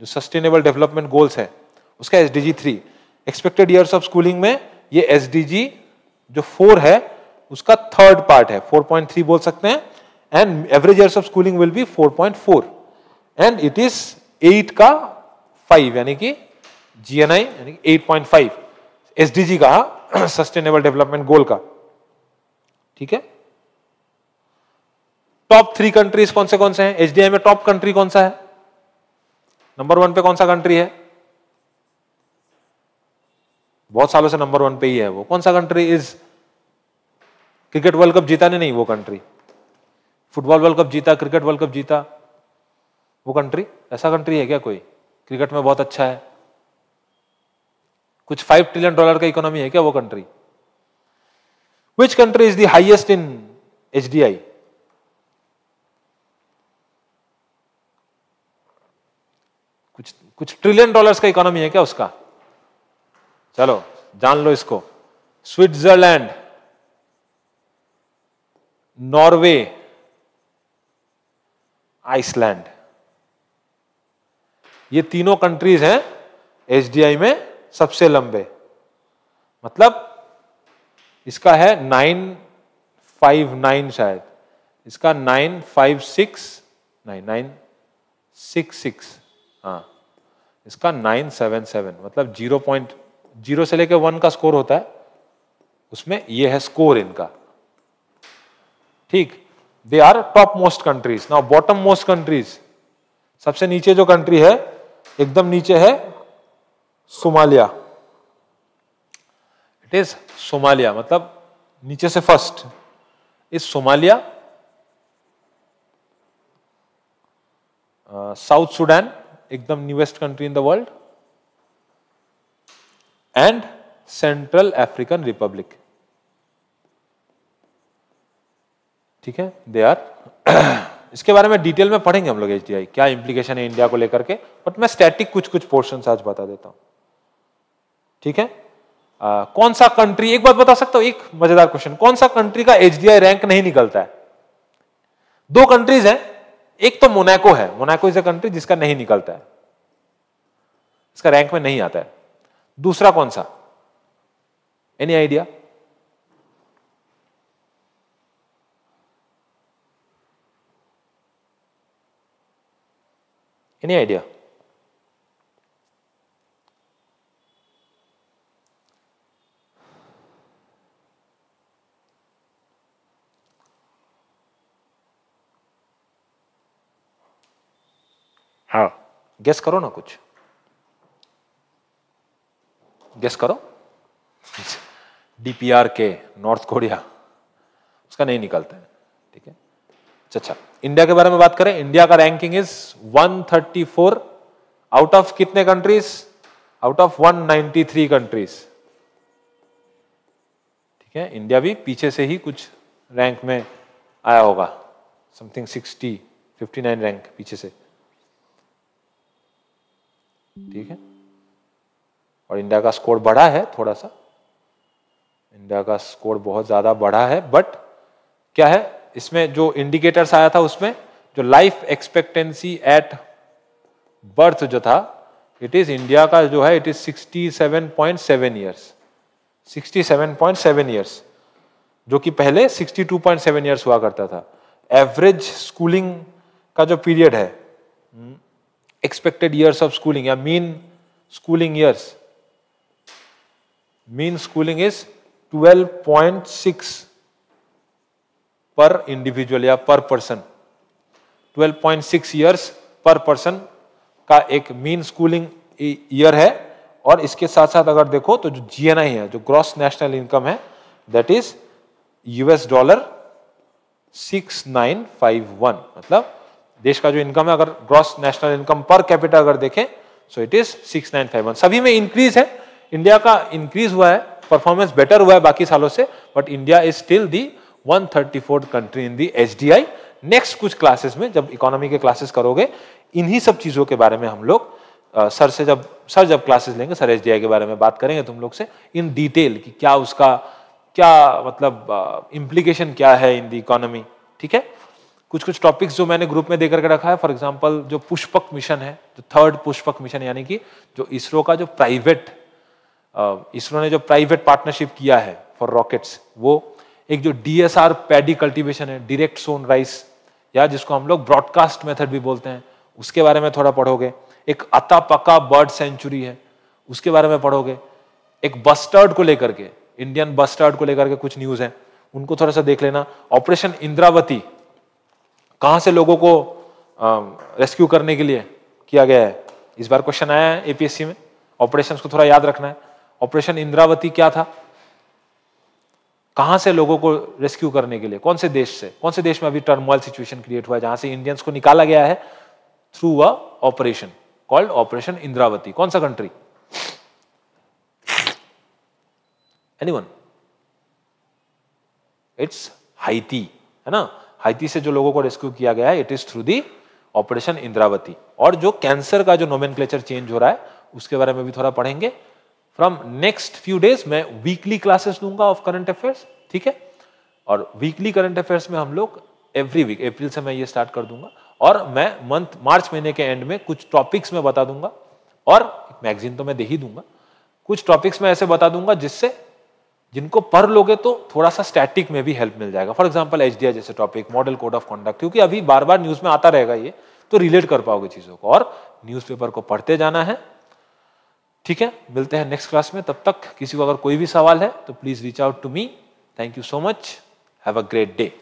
Speaker 1: जो सस्टेनेबल डेवलपमेंट गोल्स है उसका SDG 3। Expected years of schooling में ये SDG जो 4 है उसका 3rd पार्ट है, 4.3 बोल सकते हैं, and average years of schooling will be 4.4 and it is 8 का 5, यानी कि GNI यानी कि 8.5 SDG का सस्टेनेबल डेवलपमेंट गोल का, ठीक है। टॉप 3 कंट्रीज कौन से हैं? HDI में टॉप कंट्री कौन सा है? नंबर 1 पे कौन सा कंट्री है? बहुत सालों से नंबर 1 पे ही है वो। कौन सा country is? Cricket world cup जीता नहीं वो कंट्री, फुटबॉल वर्ल्ड कप जीता, क्रिकेट वर्ल्ड कप जीता वो कंट्री। ऐसा कंट्री है क्या कोई क्रिकेट में बहुत अच्छा है? कुछ $5 ट्रिलियन का इकोनॉमी है क्या वो country? Which country is the highest in HDI? कुछ $1 ट्रिलियन का इकोनॉमी है क्या उसका? चलो जान लो इसको। स्विट्जरलैंड, नॉर्वे, आइसलैंड, ये तीनों कंट्रीज हैं HDI में सबसे लंबे। मतलब इसका है 959 शायद, इसका 966, हाँ इसका 977, मतलब 0.0 से लेकर 1 का स्कोर होता है, उसमें ये है स्कोर इनका, ठीक। They are top most countries. Now bottom most countries, सबसे नीचे जो कंट्री है, एकदम नीचे है सोमालिया. इट इज सोमालिया, मतलब नीचे से first is Somalia, south Sudan, एकदम newest country in the world, and central African republic. ठीक है, दे आर. इसके बारे में डिटेल में पढ़ेंगे हम लोग एचडीआई, क्या इंप्लीकेशन है इंडिया को लेकर के, बट मैं स्टैटिक कुछ पोर्शन आज बता देता हूं. ठीक है, कौन सा कंट्री, एक बात बता सकता हूं, एक मजेदार क्वेश्चन, कौन सा कंट्री का एचडीआई रैंक नहीं निकलता है? दो कंट्रीज हैं, एक तो मोनाको है, मोनाको इज अ कंट्री जिसका नहीं निकलता है, इसका रैंक में नहीं आता है. दूसरा कौन सा? Any idea? Any idea? हाँ, गेस करो ना, कुछ गेस करो. डीपीआर के, नॉर्थ कोरिया, उसका नहीं निकलता है. ठीक है, अच्छा, इंडिया के बारे में बात करें. इंडिया का रैंकिंग इज 134 आउट ऑफ कितने कंट्रीज? Out of 193 countries. ठीक है, इंडिया भी पीछे से ही कुछ रैंक में आया होगा, समथिंग 59 रैंक पीछे से. ठीक है, और इंडिया का स्कोर बढ़ा है थोड़ा सा, इंडिया का स्कोर बहुत ज्यादा बढ़ा है, बट क्या है इसमें जो इंडिकेटर्स आया था उसमें जो लाइफ एक्सपेक्टेंसी एट बर्थ जो था, इट इज इंडिया का जो है, इट इज 67.7 ईयर्स. 67.7 ईयर्स, जो कि पहले 62.7 ईयर्स हुआ करता था. एवरेज स्कूलिंग का जो पीरियड है, एक्सपेक्टेड ईयर्स ऑफ स्कूलिंग या mean schooling years, mean schooling is 12.6 पर इंडिविजुअल या पर पर्सन. 12.6 ईयर्स पर पर्सन का एक मीन स्कूलिंग ईयर है. और इसके साथ साथ अगर देखो तो जो जीएनआई है, जो ग्रॉस नेशनल इनकम है, दैट इज $6951. मतलब देश का जो इनकम है, अगर gross national income per capita अगर देखें, सो इट इज 6951. सभी में इंक्रीज है, इंडिया का इंक्रीज हुआ है, परफॉर्मेंस बेटर हुआ है बाकी सालों से, but India is still the 134th country in the HDI. Next कुछ क्लासेस में जब इकोनॉमी के क्लासेस करोगे, इन्हीं सब चीजों के बारे में हम लोग सर जब क्लासेस लेंगे, सर एचडीआई के बारे में बात करेंगे तुम लोग से इन डिटेल कि क्या उसका क्या मतलब इम्प्लीकेशन क्या है इन दी इकोनॉमी. ठीक है, कुछ टॉपिक्स जो मैंने ग्रुप में देकर के रखा है, फॉर एग्जांपल जो पुष्पक मिशन है, जो थर्ड पुष्पक मिशन, यानी कि जो इसरो का जो इसरो ने जो प्राइवेट पार्टनरशिप किया है फॉर रॉकेट्स, वो एक जो डीएसआर पैडी कल्टीवेशन है, डायरेक्ट सोन राइस, या जिसको हम लोग ब्रॉडकास्ट मेथड भी बोलते हैं, उसके बारे में थोड़ा पढ़ोगे. एक अता पका बर्ड सेंचुरी है, उसके बारे में पढ़ोगे. एक बस्टर्ड को लेकर के, इंडियन बस्टर्ड को लेकर के कुछ न्यूज है, उनको थोड़ा सा देख लेना. ऑपरेशन इंद्रावती, कहां से लोगों को रेस्क्यू करने के लिए किया गया है, इस बार क्वेश्चन आया है एपीएससी में. ऑपरेशंस को थोड़ा याद रखना है. ऑपरेशन इंद्रावती क्या था, कहां से लोगों को रेस्क्यू करने के लिए, कौन से देश में अभी टर्मोइल सिचुएशन क्रिएट हुआ है जहां से इंडियंस को निकाला गया है through a operation called operation Indravati. कौन सा कंट्री? एनीवन? इट्स हाइती, है ना. हाइती से जो लोगों को रेस्क्यू किया गया है, it is through the operation Indravati. और जो कैंसर का जो नोमेनक्लेचर चेंज हो रहा है, उसके बारे में भी थोड़ा पढ़ेंगे. फ्रॉम नेक्स्ट फ्यू डेज मैं वीकली क्लासेस दूंगा ऑफ करंट अफेयर्स. ठीक है, और वीकली करंट अफेयर्स में हम लोग एवरी वीक, अप्रैल से मैं ये स्टार्ट कर दूंगा, और मैं मार्च महीने के एंड में कुछ टॉपिक्स में बता दूंगा, और मैगजीन तो मैं दे ही दूंगा. कुछ टॉपिक्स में ऐसे बता दूंगा जिनको पढ़ लोगे तो थोड़ा सा स्टैटिक में भी हेल्प मिल जाएगा. फॉर एग्जांपल एचडीआई जैसे topic, model code of conduct, क्योंकि अभी बार बार न्यूज में आता रहेगा ये, तो रिलेट कर पाओगे चीजों को, और न्यूज़पेपर को पढ़ते जाना है. ठीक है, मिलते हैं नेक्स्ट क्लास में. तब तक किसी को अगर कोई भी सवाल है तो please reach out to me. Thank you so much. Have a great day.